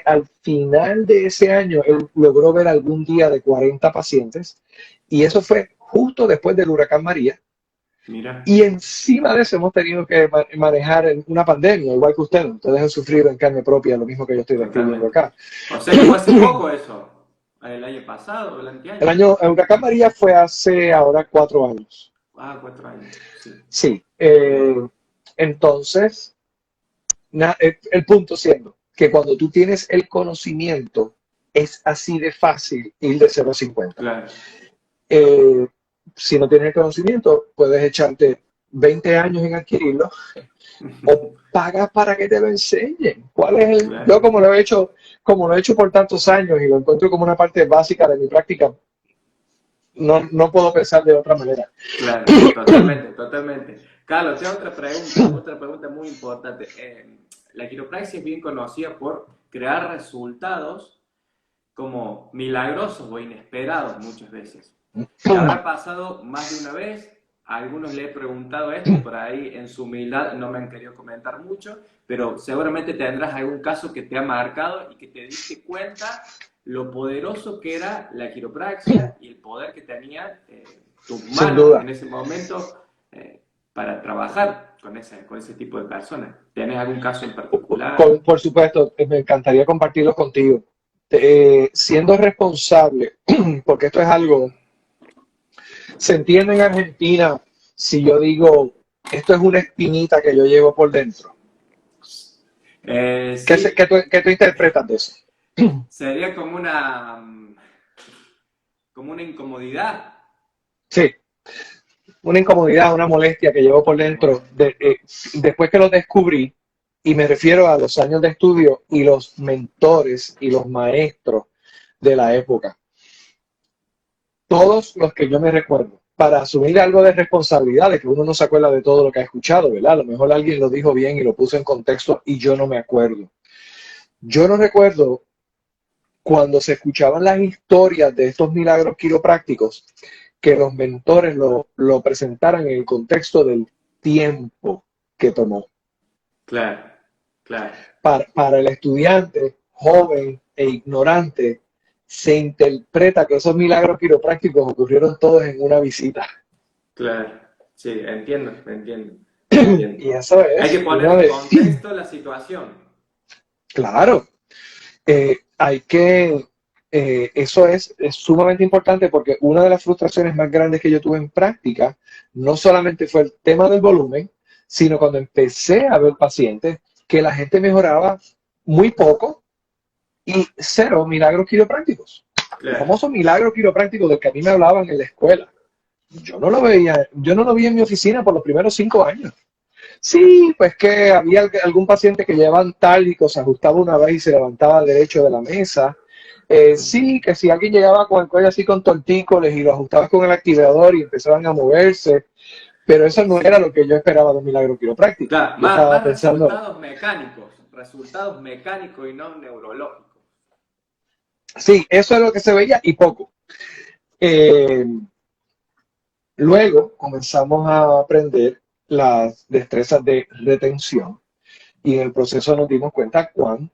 Al final de ese año, él logró ver algún día de 40 pacientes y eso fue justo después del huracán María. Mira. Y encima de eso hemos tenido que manejar una pandemia, igual que ustedes. Ustedes han sufrido en carne propia lo mismo que yo estoy describiendo acá. O sea, que fue hace poco eso. ¿El año pasado? ¿El anteaño? El huracán María fue hace ahora 4 años. 4 años. Sí. Entonces, el punto siendo que cuando tú tienes el conocimiento, es así de fácil ir de 0 a 50. Claro. Si no tienes el conocimiento, puedes echarte 20 años en adquirirlo o pagas para que te lo enseñen. ¿Cuál es el? Claro. Yo como lo he hecho por tantos años y lo encuentro como una parte básica de mi práctica, no puedo pensar de otra manera. Claro, totalmente. Carlos, tengo otra pregunta muy importante. La quiropraxia es bien conocida por crear resultados como milagrosos o inesperados muchas veces. ¿Te habrá pasado más de una vez? A algunos le he preguntado esto, por ahí en su humildad no me han querido comentar mucho, pero seguramente tendrás algún caso que te ha marcado y que te diste cuenta lo poderoso que era la quiropraxia y el poder que tenía tus manos en ese momento para trabajar con ese tipo de personas. ¿Tienes algún caso en particular? Por supuesto, me encantaría compartirlo contigo. Siendo responsable, porque esto es algo, se entiende en Argentina si yo digo, esto es una espinita que yo llevo por dentro. Sí. ¿Qué tú interpretas de eso? Sería como una incomodidad. Sí, una incomodidad, una molestia que llevo por dentro. Después que lo descubrí, y me refiero a los años de estudio y los mentores y los maestros de la época. Todos los que yo me recuerdo, para asumir algo de responsabilidad, de que uno no se acuerda de todo lo que ha escuchado, ¿verdad? A lo mejor alguien lo dijo bien y lo puso en contexto y yo no me acuerdo. Yo no recuerdo cuando se escuchaban las historias de estos milagros quiroprácticos, que los mentores lo presentaran en el contexto del tiempo que tomó. Claro, claro. Para el estudiante joven e ignorante, se interpreta que esos milagros quiroprácticos ocurrieron todos en una visita. Claro, sí, entiendo, entiendo. Y eso es. Hay que poner en contexto la situación. Claro. Eso es sumamente importante porque una de las frustraciones más grandes que yo tuve en práctica no solamente fue el tema del volumen, sino cuando empecé a ver pacientes que la gente mejoraba muy poco y cero milagros quiroprácticos. Claro. El famoso milagro quiropráctico del que a mí me hablaban en la escuela. Yo no lo vi en mi oficina por los primeros 5 años. Sí, pues que había algún paciente que llevaban talco, se ajustaba una vez y se levantaba derecho de la mesa. Sí, que si alguien llegaba con el cuello así con tortícolis y lo ajustabas con el activador y empezaban a moverse, pero eso no era lo que yo esperaba de un milagro quiropráctico. Claro, más resultados mecánicos y no neurológicos. Sí, eso es lo que se veía y poco. Luego comenzamos a aprender las destrezas de retención y en el proceso nos dimos cuenta cuán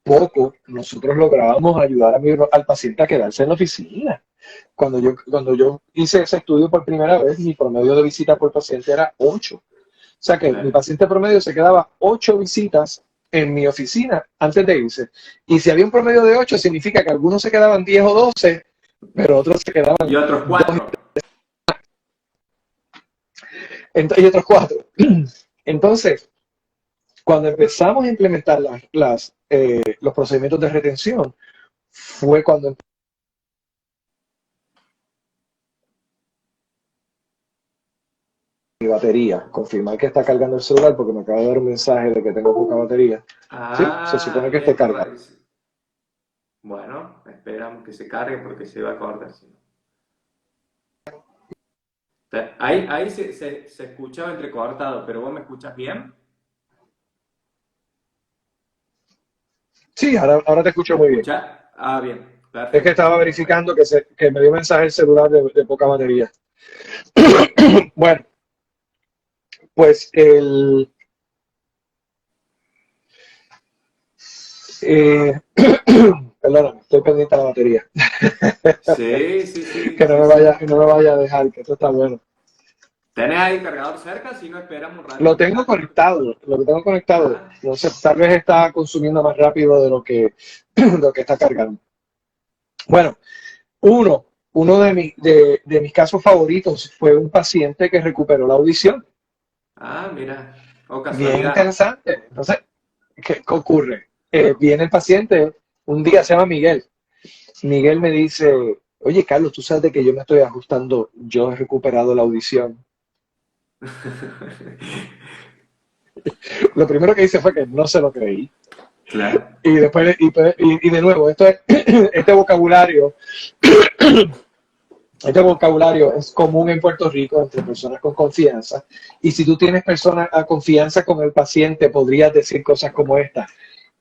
poco nosotros lográbamos ayudar al paciente a quedarse en la oficina. Cuando yo hice ese estudio por primera vez, mi promedio de visita por paciente era 8. O sea que mi paciente promedio se quedaba 8 visitas en mi oficina antes de irse. Y si había un promedio de 8, significa que algunos se quedaban 10 o 12, pero otros se quedaban... Y otros 4. Y otros 4. Entonces, cuando empezamos a implementar los procedimientos de retención, fue cuando mi batería, confirmar que está cargando el celular porque me acaba de dar un mensaje de que tengo poca batería. Sí, se supone que esté cargado. Bueno, esperamos que se cargue porque se va a cortar. Ahí se escuchaba entrecortado, pero ¿vos me escuchas bien? Sí, ahora te escucho muy bien. Ah, bien. Perfecto. Es que estaba verificando que me dio mensaje el celular de poca batería. Bueno, pues perdóname, estoy pendiente de la batería. Sí. Que no me vaya a dejar, que esto está bueno. ¿Tenés ahí el cargador cerca? Si no, esperamos un rato. Lo tengo conectado. Entonces, tal vez está consumiendo más rápido de lo que está cargando. Bueno, uno de mis casos favoritos fue un paciente que recuperó la audición. Ah, mira. Bien interesante. Entonces, ¿qué ocurre? Viene el paciente, un día se llama Miguel. Miguel me dice, oye, Carlos, tú sabes de que yo me estoy ajustando, yo he recuperado la audición. Lo primero que hice fue que no se lo creí. Claro. Y después, y de nuevo, este vocabulario es común en Puerto Rico entre personas con confianza. Y si tú tienes personas a confianza con el paciente, podrías decir cosas como esta.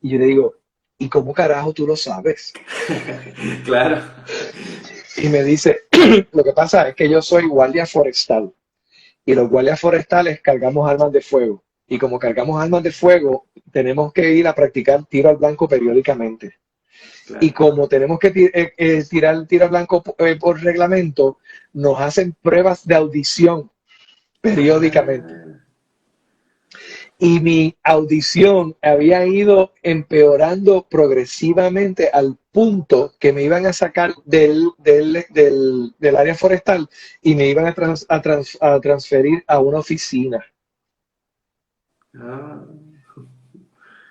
Y yo le digo, ¿y cómo carajo tú lo sabes? Claro. Y me dice, lo que pasa es que yo soy guardia forestal. Y los guardias forestales cargamos armas de fuego. Y como cargamos armas de fuego, tenemos que ir a practicar tiro al blanco periódicamente. Claro. Y como tenemos que tirar tiro al blanco por reglamento, nos hacen pruebas de audición periódicamente. Y mi audición había ido empeorando progresivamente al punto que me iban a sacar del área forestal y me iban a transferir a una oficina.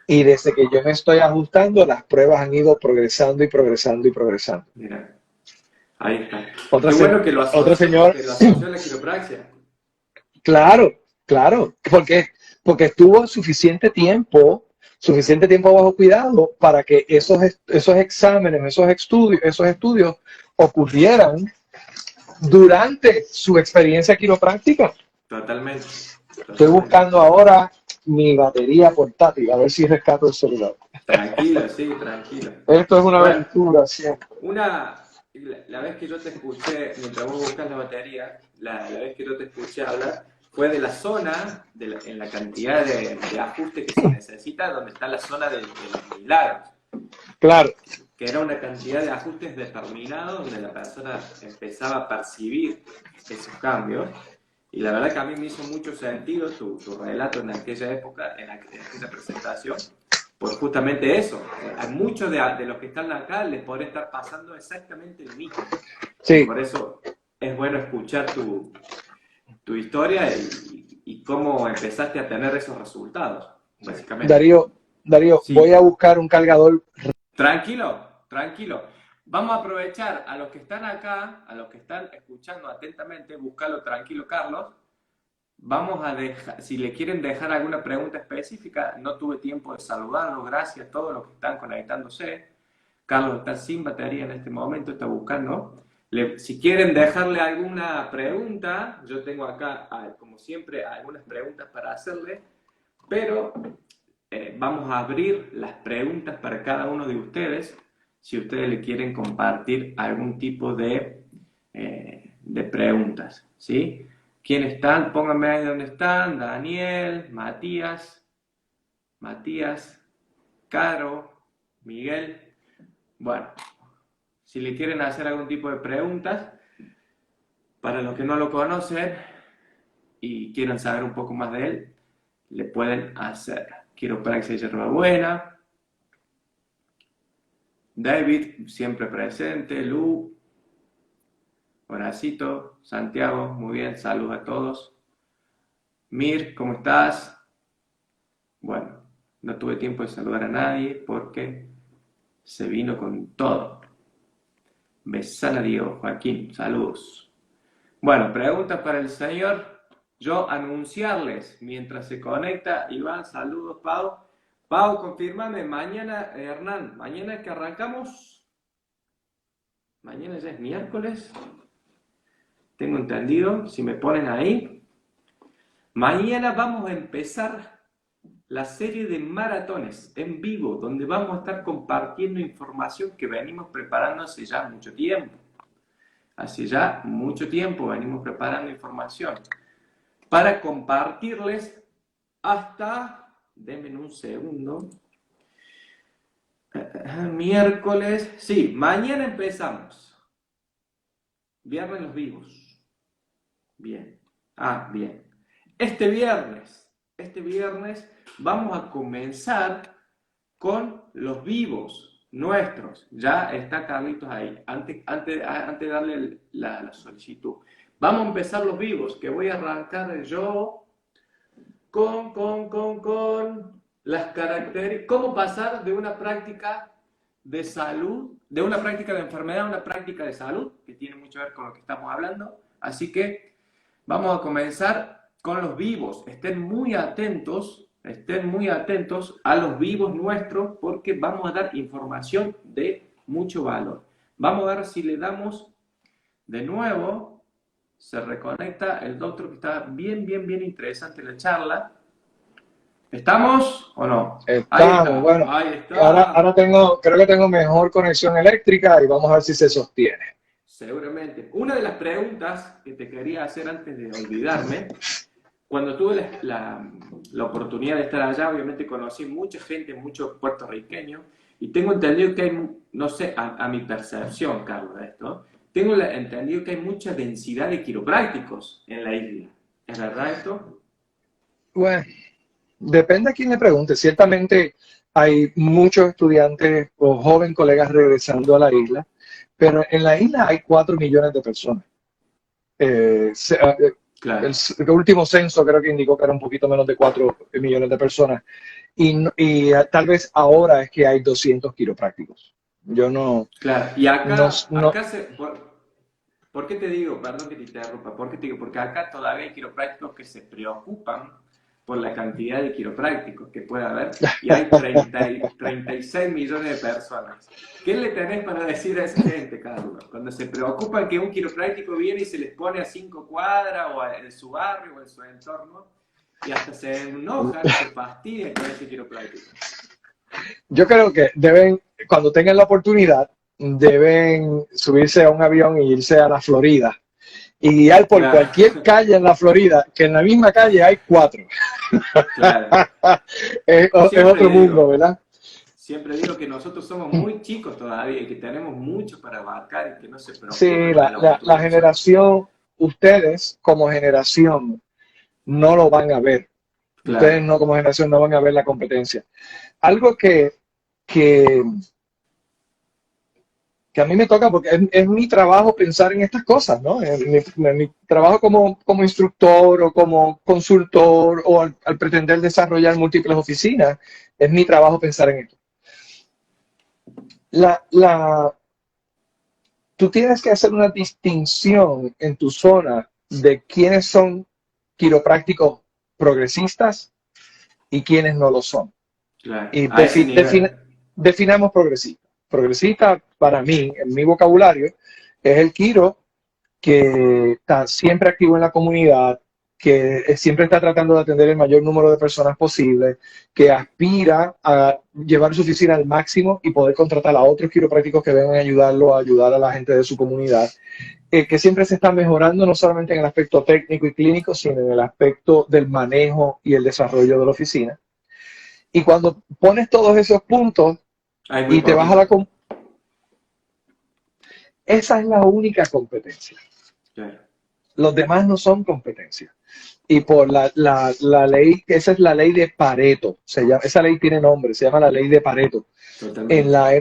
Y desde que yo me estoy ajustando, las pruebas han ido progresando y progresando y progresando. Mira, ahí está. Otro bueno que lo asoció a la quiropraxia. Claro, porque estuvo suficiente tiempo bajo cuidado para que esos exámenes, esos estudios ocurrieran durante su experiencia quiropráctica. Totalmente. Estoy buscando ahora mi batería portátil, a ver si rescato el celular. Tranquilo, sí, tranquilo. Esto es una aventura siempre. la vez que yo te escuché, mientras vos buscas la batería, la vez que yo te escuché hablar, fue de la zona, en la cantidad de ajuste que se necesita, donde está la zona de los milagros. Claro. Que era una cantidad de ajustes determinados donde la persona empezaba a percibir esos cambios. Y la verdad que a mí me hizo mucho sentido tu relato en aquella época, en aquella presentación, por justamente eso. A muchos de los que están acá les podría estar pasando exactamente lo mismo. Sí. Por eso es bueno escuchar tu historia y cómo empezaste a tener esos resultados, básicamente. Darío, Sí. Voy a buscar un cargador. Tranquilo, tranquilo. Vamos a aprovechar a los que están acá, a los que están escuchando atentamente, búscalo tranquilo, Carlos. Vamos a dejar, si le quieren dejar alguna pregunta específica, no tuve tiempo de saludarlos, gracias a todos los que están conectándose. Carlos está sin batería en este momento, está buscando. Si quieren dejarle alguna pregunta, yo tengo acá, como siempre, algunas preguntas para hacerle, pero vamos a abrir las preguntas para cada uno de ustedes, si ustedes le quieren compartir algún tipo de preguntas, ¿sí? ¿Quiénes están? Pónganme ahí donde están. Daniel, Matías, Caro, Miguel. Bueno, si le quieren hacer algún tipo de preguntas, para los que no lo conocen y quieran saber un poco más de él, le pueden hacer. Quiropraxia Yerbabuena. David, siempre presente. Lu, Horacito, Santiago, muy bien, saludos a todos. Mir, ¿cómo estás? Bueno, no tuve tiempo de saludar a nadie porque se vino con todo. Besana Diego, Joaquín, saludos. Bueno, preguntas para el señor. Yo anunciarles mientras se conecta. Iván, saludos, Pau. Pau, confírmame, mañana, Hernán, mañana que arrancamos. Mañana ya es miércoles. Tengo entendido, si me ponen ahí. Mañana vamos a empezar la serie de maratones en vivo, donde vamos a estar compartiendo información que venimos preparando hace ya mucho tiempo. Hace ya mucho tiempo venimos preparando información para compartirles hasta, denme un segundo, miércoles, sí, mañana empezamos. Viernes los vivos. Bien. Bien. Este viernes vamos a comenzar con los vivos nuestros. Ya está Carlitos ahí. Antes de darle la solicitud. Vamos a empezar los vivos, que voy a arrancar yo con las características. ¿Cómo pasar de una práctica de salud, de una práctica de enfermedad a una práctica de salud? Que tiene mucho que ver con lo que estamos hablando. Así que vamos a comenzar con los vivos. Estén muy atentos a los vivos nuestros porque vamos a dar información de mucho valor. Vamos a ver si le damos de nuevo, se reconecta el doctor que está bien interesante la charla. ¿Estamos o no? Estamos, bueno. Ahí está. Ahora creo que tengo mejor conexión eléctrica y vamos a ver si se sostiene. Seguramente. Una de las preguntas que te quería hacer antes de olvidarme, cuando tuve la oportunidad de estar allá, obviamente conocí mucha gente, muchos puertorriqueños, y tengo entendido que hay, no sé, a mi percepción, Carlos, de esto, tengo entendido que hay mucha densidad de quiroprácticos en la isla. ¿Es verdad esto? Bueno, depende a quién le pregunte. Ciertamente hay muchos estudiantes o jóvenes colegas regresando a la isla, pero en la isla hay 4 millones de personas. Claro. El último censo creo que indicó que era un poquito menos de 4 millones de personas. Y tal vez ahora es que hay 200 quiroprácticos. Yo no... Claro, y acá, no, ¿por qué te digo, perdón que te interrumpa, por qué te digo? Porque acá todavía hay quiroprácticos que se preocupan por la cantidad de quiroprácticos que puede haber, y hay 36 millones de personas. ¿Qué le tenés para decir a esa gente, Carlos? Cuando se preocupan que un quiropráctico viene y se les pone a 5 cuadras, o en su barrio, o en su entorno, y hasta se enojan, se fastidian con ese quiropráctico. Yo creo que deben, cuando tengan la oportunidad, deben subirse a un avión e irse a la Florida y guiar por Claro, cualquier calle en la Florida, que en la misma calle hay 4. claro. Yo Es otro mundo, ¿verdad? siempre digo que nosotros somos muy chicos todavía y que tenemos mucho para abarcar y que no se Sí, preocupen por el la futuro. generación, ustedes como generación no lo van a ver. Ustedes Claro, no como generación no van a ver la competencia. Algo que, que a mí me toca porque es mi trabajo pensar en estas cosas, ¿no? En mi trabajo como instructor o como consultor o al pretender desarrollar múltiples oficinas, es mi trabajo pensar en esto. La, la, Tú tienes que hacer una distinción en tu zona de quiénes son quiroprácticos progresistas y quiénes no lo son. claro. Y A ese nivel. definamos progresista. Progresista, para mí, en mi vocabulario, es el quiro que está siempre activo en la comunidad, que siempre está tratando de atender el mayor número de personas posible, que aspira a llevar su oficina al máximo y poder contratar a otros quiroprácticos que vengan a ayudarlo, a ayudar a la gente de su comunidad, que siempre se está mejorando no solamente en el aspecto técnico y clínico, sino en el aspecto del manejo y el desarrollo de la oficina. Y cuando pones todos esos puntos Hay muy y te vas a poquito. esa es la única competencia. Claro, Los demás no son competencia. Y por la ley, esa es la ley de Pareto, esa ley tiene nombre, se llama la ley de Pareto. En totalmente. la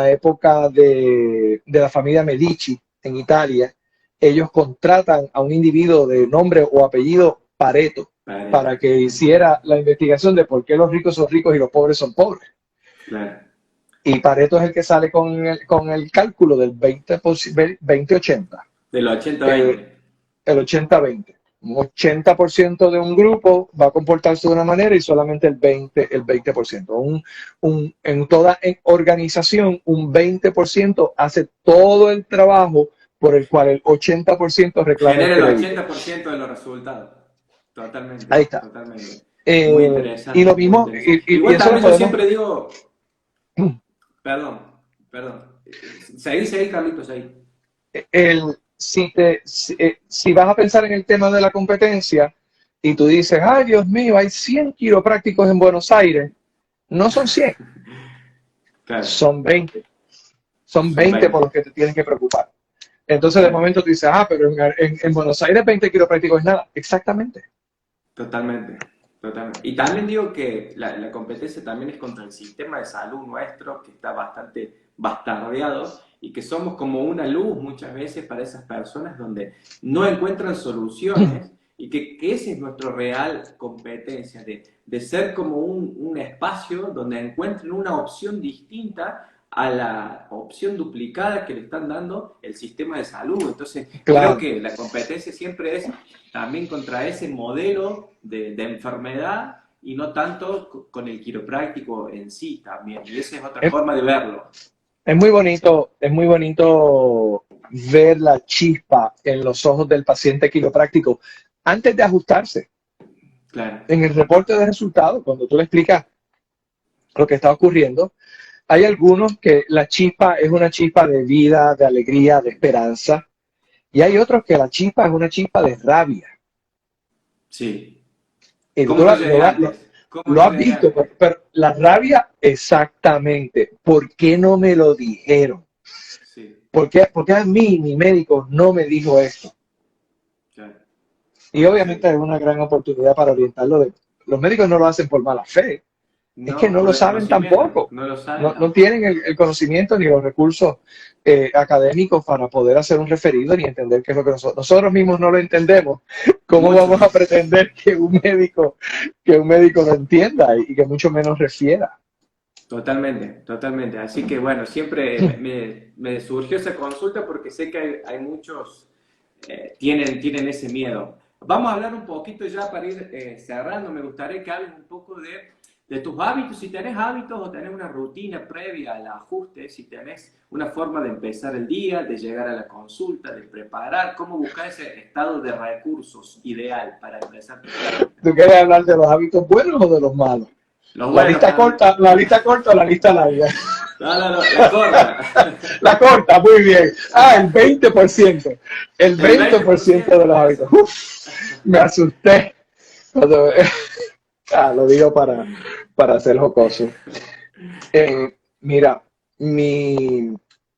época de la familia Medici en Italia, ellos contratan a un individuo de nombre o apellido Pareto Pareto. para que hiciera la investigación de por qué los ricos son ricos y los pobres son pobres. Claro. Y Pareto es el que sale con el cálculo del 20-80, Del 80 que veinte. el 80-20. Un 80% de un grupo va a comportarse de una manera y solamente el 20%. En toda organización, un 20% hace todo el trabajo por el cual el 80% reclama el Genera el crédito. 80% de los resultados. Totalmente, Ahí está. totalmente. Muy Y lo interesante, muy mismo, interesante. y Igual eso lo también yo podemos. siempre digo, perdón, perdón. Seguí, Carlitos, ahí. Si vas a pensar en el tema de la competencia y tú dices, ay Dios mío, hay 100 quiroprácticos en Buenos Aires, no son 100, Claro, son 20. Son son 20 por 20. los que te tienes que preocupar. Entonces de Claro, momento tú dices, pero en Buenos Aires 20 quiroprácticos es nada. Exactamente. totalmente, totalmente. Y también digo que la competencia también es contra el sistema de salud nuestro, que está bastante bastardeado y que somos como una luz muchas veces para esas personas donde no encuentran soluciones y que esa es nuestra real competencia, de ser como un espacio donde encuentren una opción distinta a la opción duplicada que le están dando el sistema de salud. Entonces, creo Claro. que la competencia siempre es también contra ese modelo de enfermedad y no tanto con el quiropráctico en sí también. Y esa es otra Es, forma de verlo. es muy bonito ver la chispa en los ojos del paciente quiropráctico antes de ajustarse. Claro, En el reporte de resultados, cuando tú le explicas lo que está ocurriendo, hay algunos que la chispa es una chispa de vida, de alegría, de esperanza, y hay otros que la chispa es una chispa de rabia. sí. Y tú ¿Cómo no llegué antes? ¿Cómo lo no has llegué visto, antes? pero la rabia, exactamente. ¿Por qué no me lo dijeron? Sí, ¿Por qué a mí, mi médico, no me dijo esto? claro, Y obviamente es sí. una gran oportunidad para orientarlo. Los médicos no lo hacen por mala fe, es que No, no por lo saben desconocimiento, tampoco. no lo saben No tampoco. tienen el conocimiento ni los recursos académicos para poder hacer un referido ni entender qué es lo que nosotros mismos no lo entendemos. ¿Cómo Mucho. vamos a pretender que un médico lo entienda y que mucho menos refiera? Totalmente, totalmente. Así que bueno, siempre me surgió esa consulta porque sé que hay muchos tienen ese miedo. Vamos a hablar un poquito ya para ir cerrando. Me gustaría que hables un poco de tus hábitos, si tenés hábitos o tenés una rutina previa al ajuste, si tenés una forma de empezar el día, de llegar a la consulta, de preparar, cómo buscar ese estado de recursos ideal para empezar tu práctica. ¿Tú quieres hablar de los hábitos buenos o de los malos? Los La buenos, lista Carlos. corta, la lista corta o la lista larga. No, la corta. La corta, muy bien. El 20%. El 20% de los hábitos. Me asusté. Cuando- lo digo para ser jocoso. Mira, mi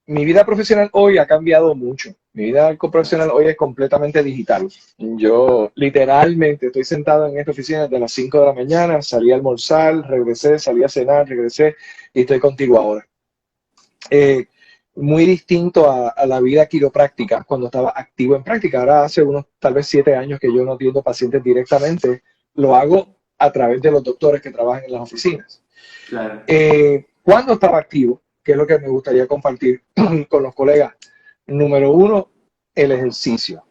vida profesional hoy ha cambiado mucho. Mi vida profesional hoy es completamente digital. Yo literalmente estoy sentado en esta oficina desde las 5 de la mañana, salí a almorzar, regresé, salí a cenar, regresé y estoy contigo ahora. Muy distinto a la vida quiropráctica cuando estaba activo en práctica. Ahora hace unos tal vez 7 años que yo no atiendo pacientes directamente, lo hago a través de los doctores que trabajan en las oficinas. Claro. Cuando estaba activo, que es lo que me gustaría compartir con los colegas, número uno, el ejercicio.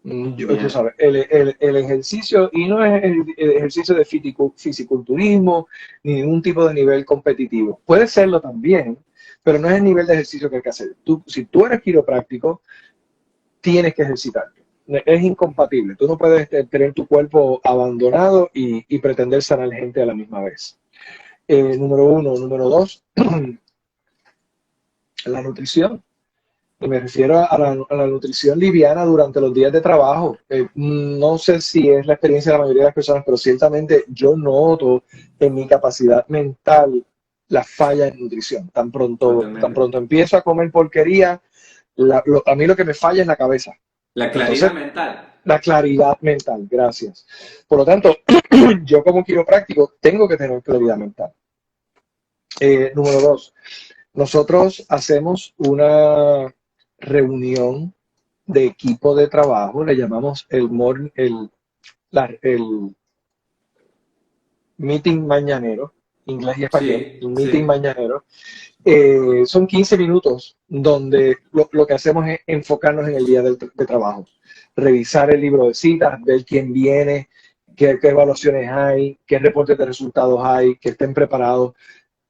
Tú sabes, el ejercicio, y no es el ejercicio de fisiculturismo, ni ningún tipo de nivel competitivo. Puede serlo también, pero no es el nivel de ejercicio que hay que hacer. Si tú eres quiropráctico, tienes que ejercitarte. Es incompatible. Tú no puedes tener tu cuerpo abandonado y pretender sanar gente a la misma vez. Número uno. Número dos, la nutrición. Y me refiero a la nutrición liviana durante los días de trabajo. No sé si es la experiencia de la mayoría de las personas, pero ciertamente yo noto en mi capacidad mental la falla en nutrición. Tan pronto empiezo a comer porquería, a mí lo que me falla es la cabeza. La claridad mental. La claridad mental, gracias. Por lo tanto, yo como quiropráctico tengo que tener claridad mental. Número dos, nosotros hacemos una reunión de equipo de trabajo, le llamamos el meeting mañanero, inglés y español, Sí, un meeting sí. mañanero. Son 15 minutos donde lo que hacemos es enfocarnos en el día de trabajo, revisar el libro de citas, ver quién viene, qué evaluaciones hay, qué reportes de resultados hay, que estén preparados,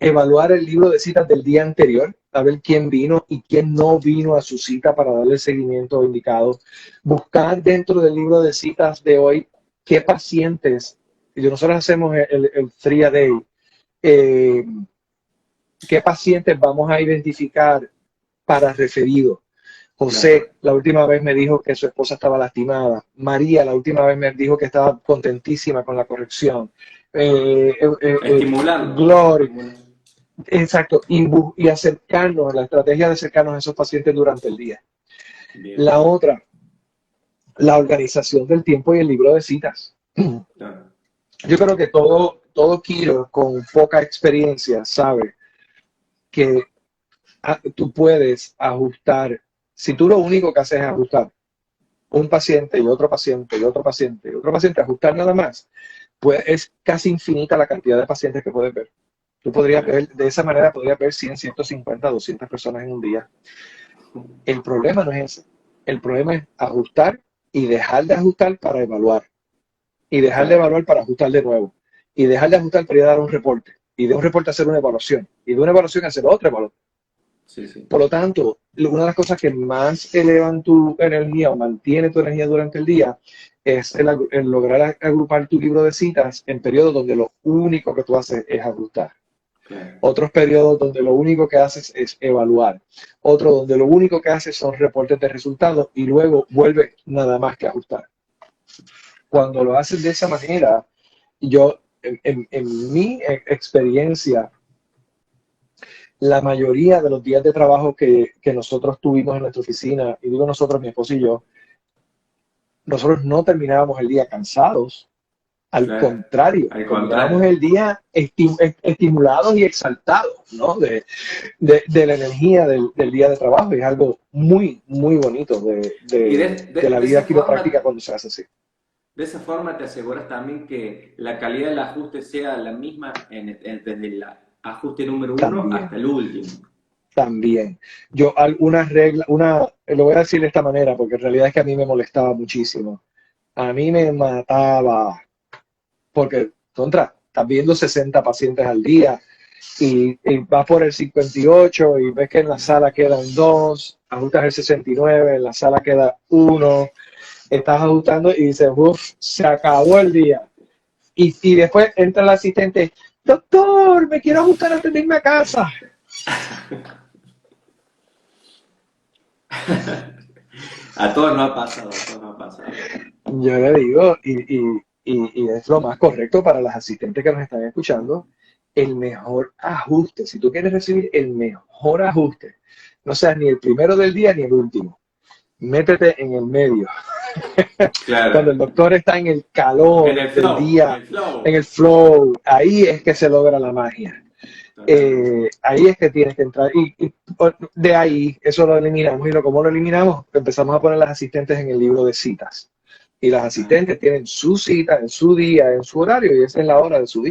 evaluar el libro de citas del día anterior, a ver quién vino y quién no vino a su cita para darle el seguimiento indicado, buscar dentro del libro de citas de hoy qué pacientes, y nosotros hacemos el 3-a-day, qué pacientes vamos a identificar para referido. José, la última vez me dijo que su esposa estaba lastimada. María, la última vez me dijo que estaba contentísima con la corrección. Estimularlo. Gloria. Exacto, y acercarnos, la estrategia de acercarnos a esos pacientes durante el día. Bien. La otra, la organización del tiempo y el libro de citas. Claro. Yo creo que todo quiro con poca experiencia sabe que tú puedes ajustar, si tú lo único que haces es ajustar un paciente y otro paciente y otro paciente y otro paciente, ajustar nada más, pues es casi infinita la cantidad de pacientes que puedes ver. Tú podrías ver, de esa manera podrías ver 100, 150, 200 personas en un día. El problema no es ese. El problema es ajustar y dejar de ajustar para evaluar. Y dejar de evaluar para ajustar de nuevo. Y dejar de ajustar para ir a dar un reporte. Y de un reporte hacer una evaluación. Y de una evaluación hacer otra evaluación. Sí, sí. Por lo tanto, una de las cosas que más elevan tu energía o mantiene tu energía durante el día es el lograr agrupar tu libro de citas en periodos donde lo único que tú haces es ajustar. Claro. Otros periodos donde lo único que haces es evaluar. Otro donde lo único que haces son reportes de resultados y luego vuelve nada más que ajustar. Cuando lo haces de esa manera, yo, en mi experiencia, la mayoría de los días de trabajo que nosotros tuvimos en nuestra oficina, y digo nosotros, mi esposo y yo, nosotros no terminábamos el día cansados. Al contrario, terminábamos el día estimulados y exaltados, ¿no? de la energía del día de trabajo. Es algo muy, muy bonito de la vida quiropráctica cuando se hace así. De esa forma te aseguras también que la calidad del ajuste sea la misma desde el ajuste número 1 hasta el último. También. Yo algunas reglas, lo voy a decir de esta manera porque en realidad es que a mí me molestaba muchísimo. A mí me mataba porque, estás viendo 60 pacientes al día y vas por el 58 y ves que en la sala quedan 2, ajustas el 69, en la sala queda 1, estás ajustando y dices, uff, se acabó el día. Y después entra el asistente, doctor, me quiero ajustar antes de irme a casa. A todos nos ha pasado, a todos nos ha pasado. Yo le digo, y es lo más correcto para las asistentes que nos están escuchando, el mejor ajuste. Si tú quieres recibir el mejor ajuste, no seas ni el primero del día ni el último. Métete en el medio. Claro. Cuando el doctor está en el calor En el flow, del día, en el flow, ahí es que se logra la magia. Ahí es que tienes que entrar. Y de ahí, eso lo eliminamos. ¿Y cómo lo eliminamos? Empezamos a poner las asistentes en el libro de citas. Y las asistentes tienen su cita en su día, en su horario, y esa es la hora de su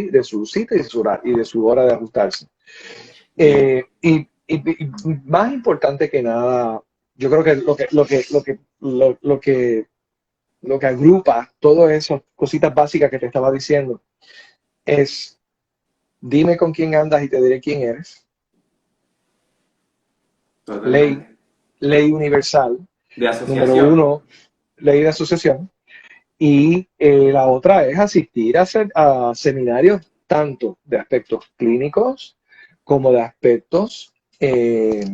cita y de su hora de ajustarse. Y más importante que nada, yo creo que lo que agrupa todas esas cositas básicas que te estaba diciendo es: dime con quién andas y te diré quién eres. Ley universal. De asociación. Número 1, ley de asociación. Y la otra es asistir a seminarios tanto de aspectos clínicos como de aspectos de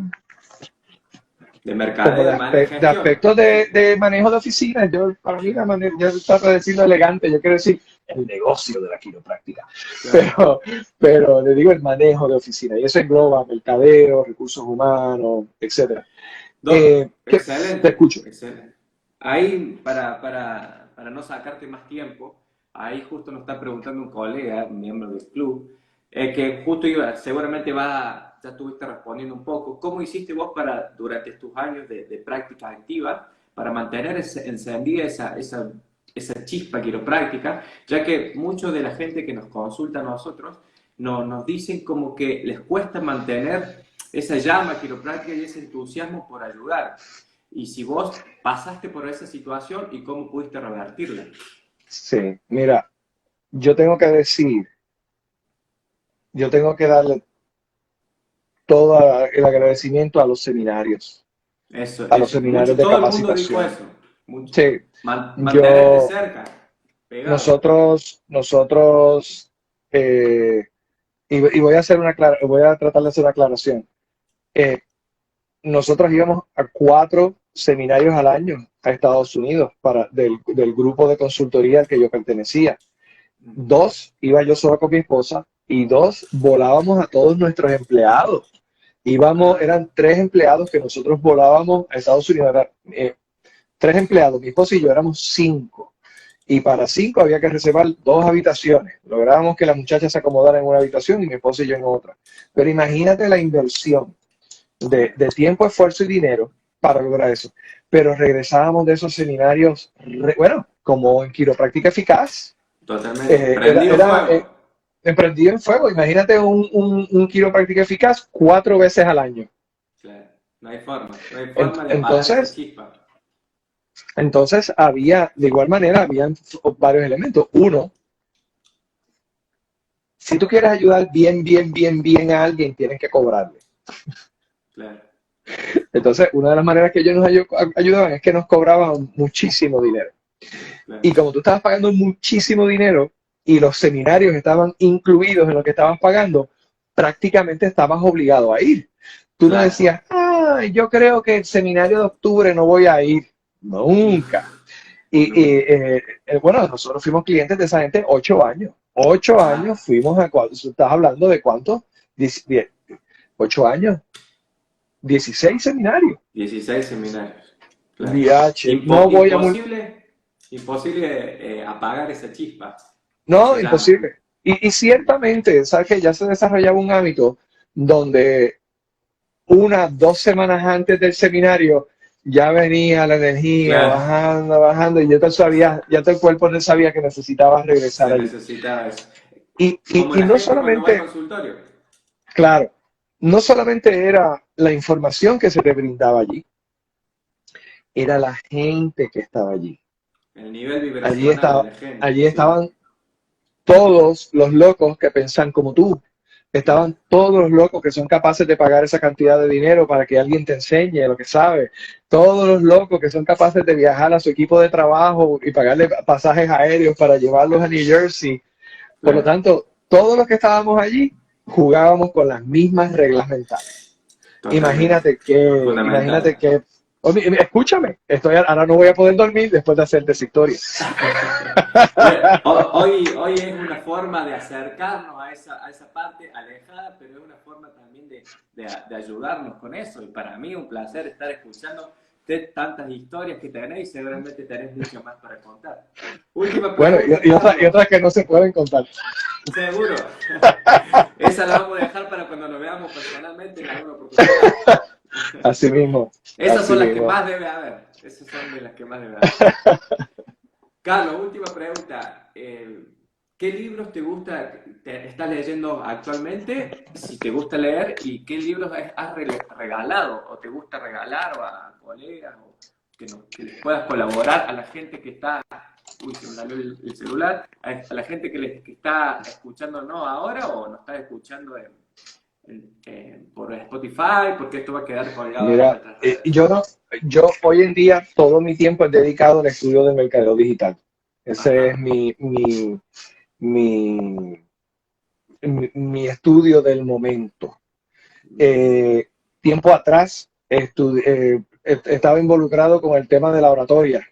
mercadeo, de aspectos de manejo de oficinas. Para mí, yo trato de decirlo elegante, yo quiero decir el negocio de la quiropráctica. Claro. Pero le digo el manejo de oficina, y eso engloba mercadeo, recursos humanos, etc. Excelente. Te escucho. Excelente. Ahí, para no sacarte más tiempo, ahí justo nos está preguntando un colega, un miembro del club, que justo seguramente ya estuviste respondiendo un poco. ¿Cómo hiciste vos durante tus años de práctica activa, para mantener encendida esa chispa quiropráctica? Ya que mucho de la gente que nos consulta a nosotros nos dicen como que les cuesta mantener esa llama quiropráctica y ese entusiasmo por ayudar. Y si vos pasaste por esa situación y cómo pudiste revertirla. Sí, mira, yo tengo que darle todo el agradecimiento a los seminarios. A los seminarios de capacitación. Todo el mundo dijo eso. Sí. Mantenerte cerca. Pegado. Nosotros y voy a tratar de hacer una aclaración. Nosotros íbamos a 4 seminarios al año a Estados Unidos del grupo de consultoría al que yo pertenecía. 2 iba yo solo con mi esposa y 2 volábamos a todos nuestros empleados. Eran 3 empleados que nosotros volábamos a Estados Unidos. 3 empleados, mi esposa y yo éramos 5. Y para 5 había que reservar 2 habitaciones. Lográbamos que la muchacha se acomodara en una habitación y mi esposa y yo en otra. Pero imagínate la inversión de tiempo, esfuerzo y dinero para lograr eso. Pero regresábamos de esos seminarios, como en quiropráctica eficaz. Totalmente. Emprendido en fuego. Imagínate un quiropráctica eficaz 4 veces al año. Claro. No hay forma de entonces de igual manera, habían varios elementos. 1, si tú quieres ayudar bien a alguien, tienes que cobrarle. Claro. Entonces, una de las maneras que ellos nos ayudaban es que nos cobraban muchísimo dinero. Claro. Y como tú estabas pagando muchísimo dinero y los seminarios estaban incluidos en lo que estabas pagando, prácticamente estabas obligado a ir. Tú no decías, yo creo que el seminario de octubre no voy a ir. Nunca. Bueno, nosotros fuimos clientes de esa gente 8 años. 8 años fuimos ¿estás hablando de cuánto? 8 años. 16 seminarios. 16 seminarios. Claro. Imposible apagar esa chispa. No, imposible. Y ciertamente, ¿sabes qué? Ya se desarrollaba un hábito donde 2 semanas antes del seminario ya venía la energía bajando, y ya el cuerpo no sabía que necesitabas regresar allí. Necesitaba eso. Y no solamente, claro, no solamente era la información que se te brindaba allí, era la gente que estaba allí. El nivel vibracional de la gente. Allí estaban todos los locos que pensan como tú. Estaban todos los locos que son capaces de pagar esa cantidad de dinero para que alguien te enseñe lo que sabe. Todos los locos que son capaces de viajar a su equipo de trabajo y pagarle pasajes aéreos para llevarlos a New Jersey. Por lo tanto, todos los que estábamos allí jugábamos con las mismas reglas mentales. Totalmente. Imagínate Fundamental. que, oye, escúchame, ahora no voy a poder dormir después de hacerte esa historia. Bueno, hoy es una forma de acercarnos a esa parte alejada, pero es una forma también de ayudarnos con eso. Y para mí un placer estar escuchando tantas historias que tenéis, seguramente tenéis mucho más para contar. Última Bueno, pregunta, y Carlos. otras que no se pueden contar. Seguro. Esa la vamos a dejar para cuando nos veamos personalmente en alguna oportunidad. Así mismo, Esas así son las que mismo. más debe haber. Esas son de las que más debe haber. Carlos, última pregunta. ¿Qué libros te gusta, estás leyendo actualmente? Si te gusta leer, ¿y qué libros has regalado o te gusta regalar o a colegas o que les puedas colaborar a la gente que está, uy, se me salió el celular, a la gente que está escuchando no ahora o nos está escuchando por Spotify, porque esto va a quedar colgado en Mira, nuestras redes. yo hoy en día todo mi tiempo es dedicado al estudio del mercadeo digital. Ese es Ajá. mi, mi estudio del momento. Eh, Tiempo atrás estaba involucrado con el tema de la oratoria.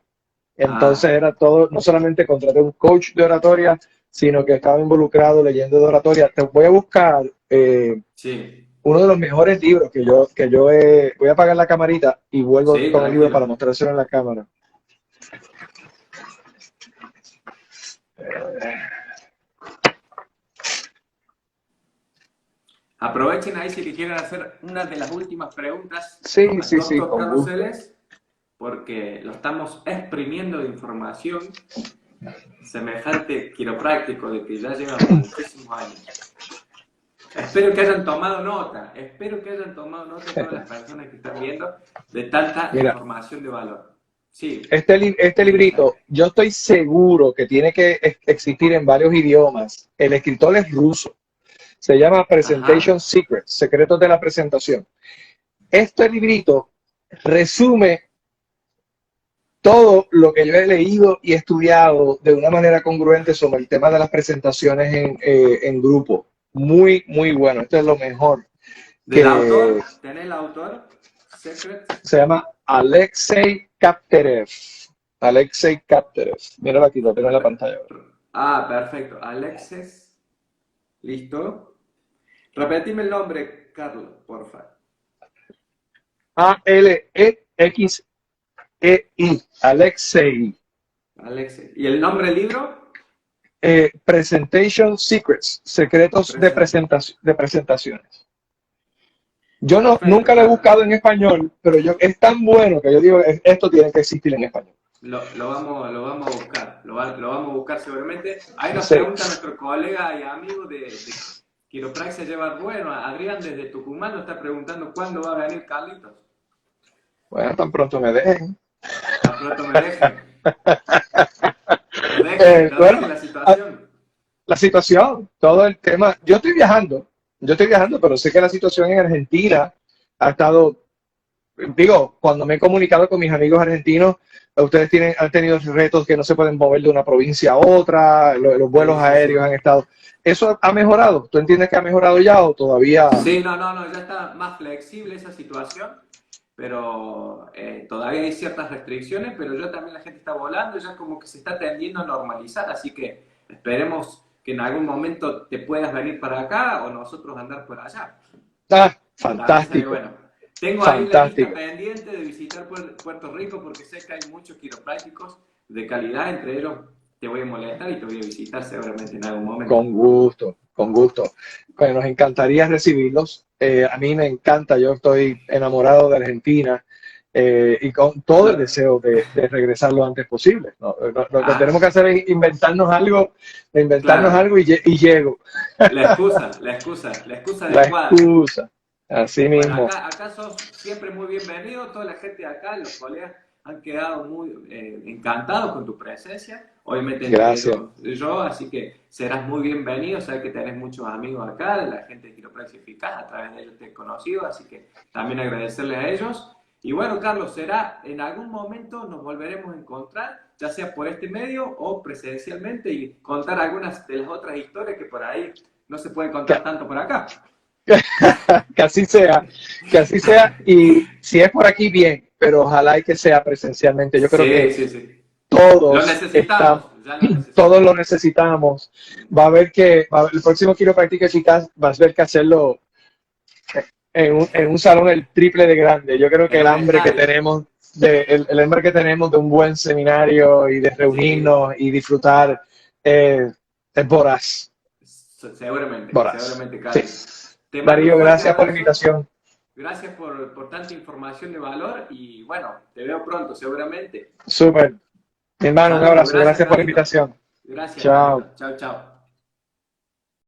Entonces Ah, era todo, no solamente contraté un coach de oratoria, sino que estaba involucrado leyendo de oratoria. Te voy a buscar sí, uno de los mejores libros voy a apagar la camarita y vuelvo sí, con el libro para tranquilo. mostrárselo en la cámara. Aprovechen ahí si le quieren hacer una de las últimas preguntas Sí, al sí, sí, doctor con Carlos gusto. Celes, porque lo estamos exprimiendo de información semejante quiropráctico de que ya lleva muchísimos años. Espero que hayan tomado nota todas las personas que están viendo de tanta Mira, información de valor. Sí, este librito, interesante. yo estoy seguro que tiene que existir en varios idiomas. El escritor es ruso. Se llama Presentation Ajá, Secrets, Secretos de la Presentación. Este librito resume todo lo que yo he leído y estudiado de una manera congruente sobre el tema de las presentaciones en grupo. Muy, muy bueno. Esto es lo mejor del que autor, ¿tenés el autor? Secrets. se llama Alexei Kapterev. Alexei Kapterev. Mira aquí, lo tengo en la pantalla. Perfecto. Alexis, listo. Repetime el nombre, Carlos, porfa. Alexei. Alexei. Alexis. ¿Y el nombre del libro? Presentation Secrets. Secretos Present. de presentaciones. Yo Perfecto, nunca lo he Carlos. buscado en español, pero es tan bueno que yo digo, esto tiene que existir en español. Lo vamos a buscar. Lo vamos a buscar seguramente. Ahí nos Sí. pregunta nuestro colega y amigo de Quiropraxia Llevar Bueno, Adrián desde Tucumán, nos está preguntando cuándo va a venir Carlitos. Bueno, tan pronto me dejen. Tan pronto me dejen. Nos dejen Bueno, la situación. la situación, todo el tema. Yo estoy viajando, pero sé que la situación en Argentina ha estado, digo, cuando me he comunicado con mis amigos argentinos, han tenido retos que no se pueden mover de una provincia a otra, los vuelos Sí, sí, aéreos han sí. estado. ¿Eso ha mejorado? ¿Tú entiendes que ha mejorado ya o todavía? Sí, no, ya está más flexible esa situación, pero todavía hay ciertas restricciones, pero ya también la gente está volando, ya como que se está tendiendo a normalizar, así que esperemos que en algún momento te puedas venir para acá o nosotros andar por allá. Ah, También sería fantástico, bueno. Tengo ahí la lista fantástico. pendiente de visitar Puerto Rico porque sé que hay muchos quiroprácticos de calidad, entre ellos te voy a molestar y te voy a visitar seguramente en algún momento. Con gusto, con gusto. Bueno, nos encantaría recibirlos. A mí me encanta, yo estoy enamorado de Argentina y con todo el Lo- deseo de regresar lo antes posible. Lo que tenemos que ah, hacer es inventarnos claro. algo y llego. La excusa La adecuada. excusa, así Bueno, mismo. acá sos siempre muy bienvenido, toda la gente de acá, los colegas han quedado muy encantados con tu presencia, obviamente entre Gracias. ellos yo, así que serás muy bienvenido, sabes que tenés muchos amigos acá, de la gente de Quiropraxia Eficaz, a través de ellos te he conocido, así que también agradecerles a ellos. Y bueno, Carlos, será en algún momento nos volveremos a encontrar, ya sea por este medio o presencialmente, y contar algunas de las otras historias que por ahí no se puede contar tanto por acá. Que así sea, que así sea. Y si es por aquí, bien, pero ojalá y que sea presencialmente. Yo creo Sí, que sí, sí. Lo todos están, necesitamos, ya lo todos necesitamos. lo necesitamos. Va a haber que, el próximo quiropráctica eficaz, vas a ver que hacerlo en un salón el triple de grande. Yo creo que En el un hambre que estadio. tenemos el hambre que tenemos de un buen seminario y de Sí, reunirnos y disfrutar es voraz, seguramente, voraz. seguramente, Sí. Carlos. Te mando un Darío, fuerte gracias por la abrazo. invitación. Gracias por tanta información de valor y bueno, te veo pronto, seguramente. Súper. Mi hermano, un Saludos, abrazo. gracias, Gracias por la Carlito. invitación. Gracias, Chao. Carlito. Chao, chao.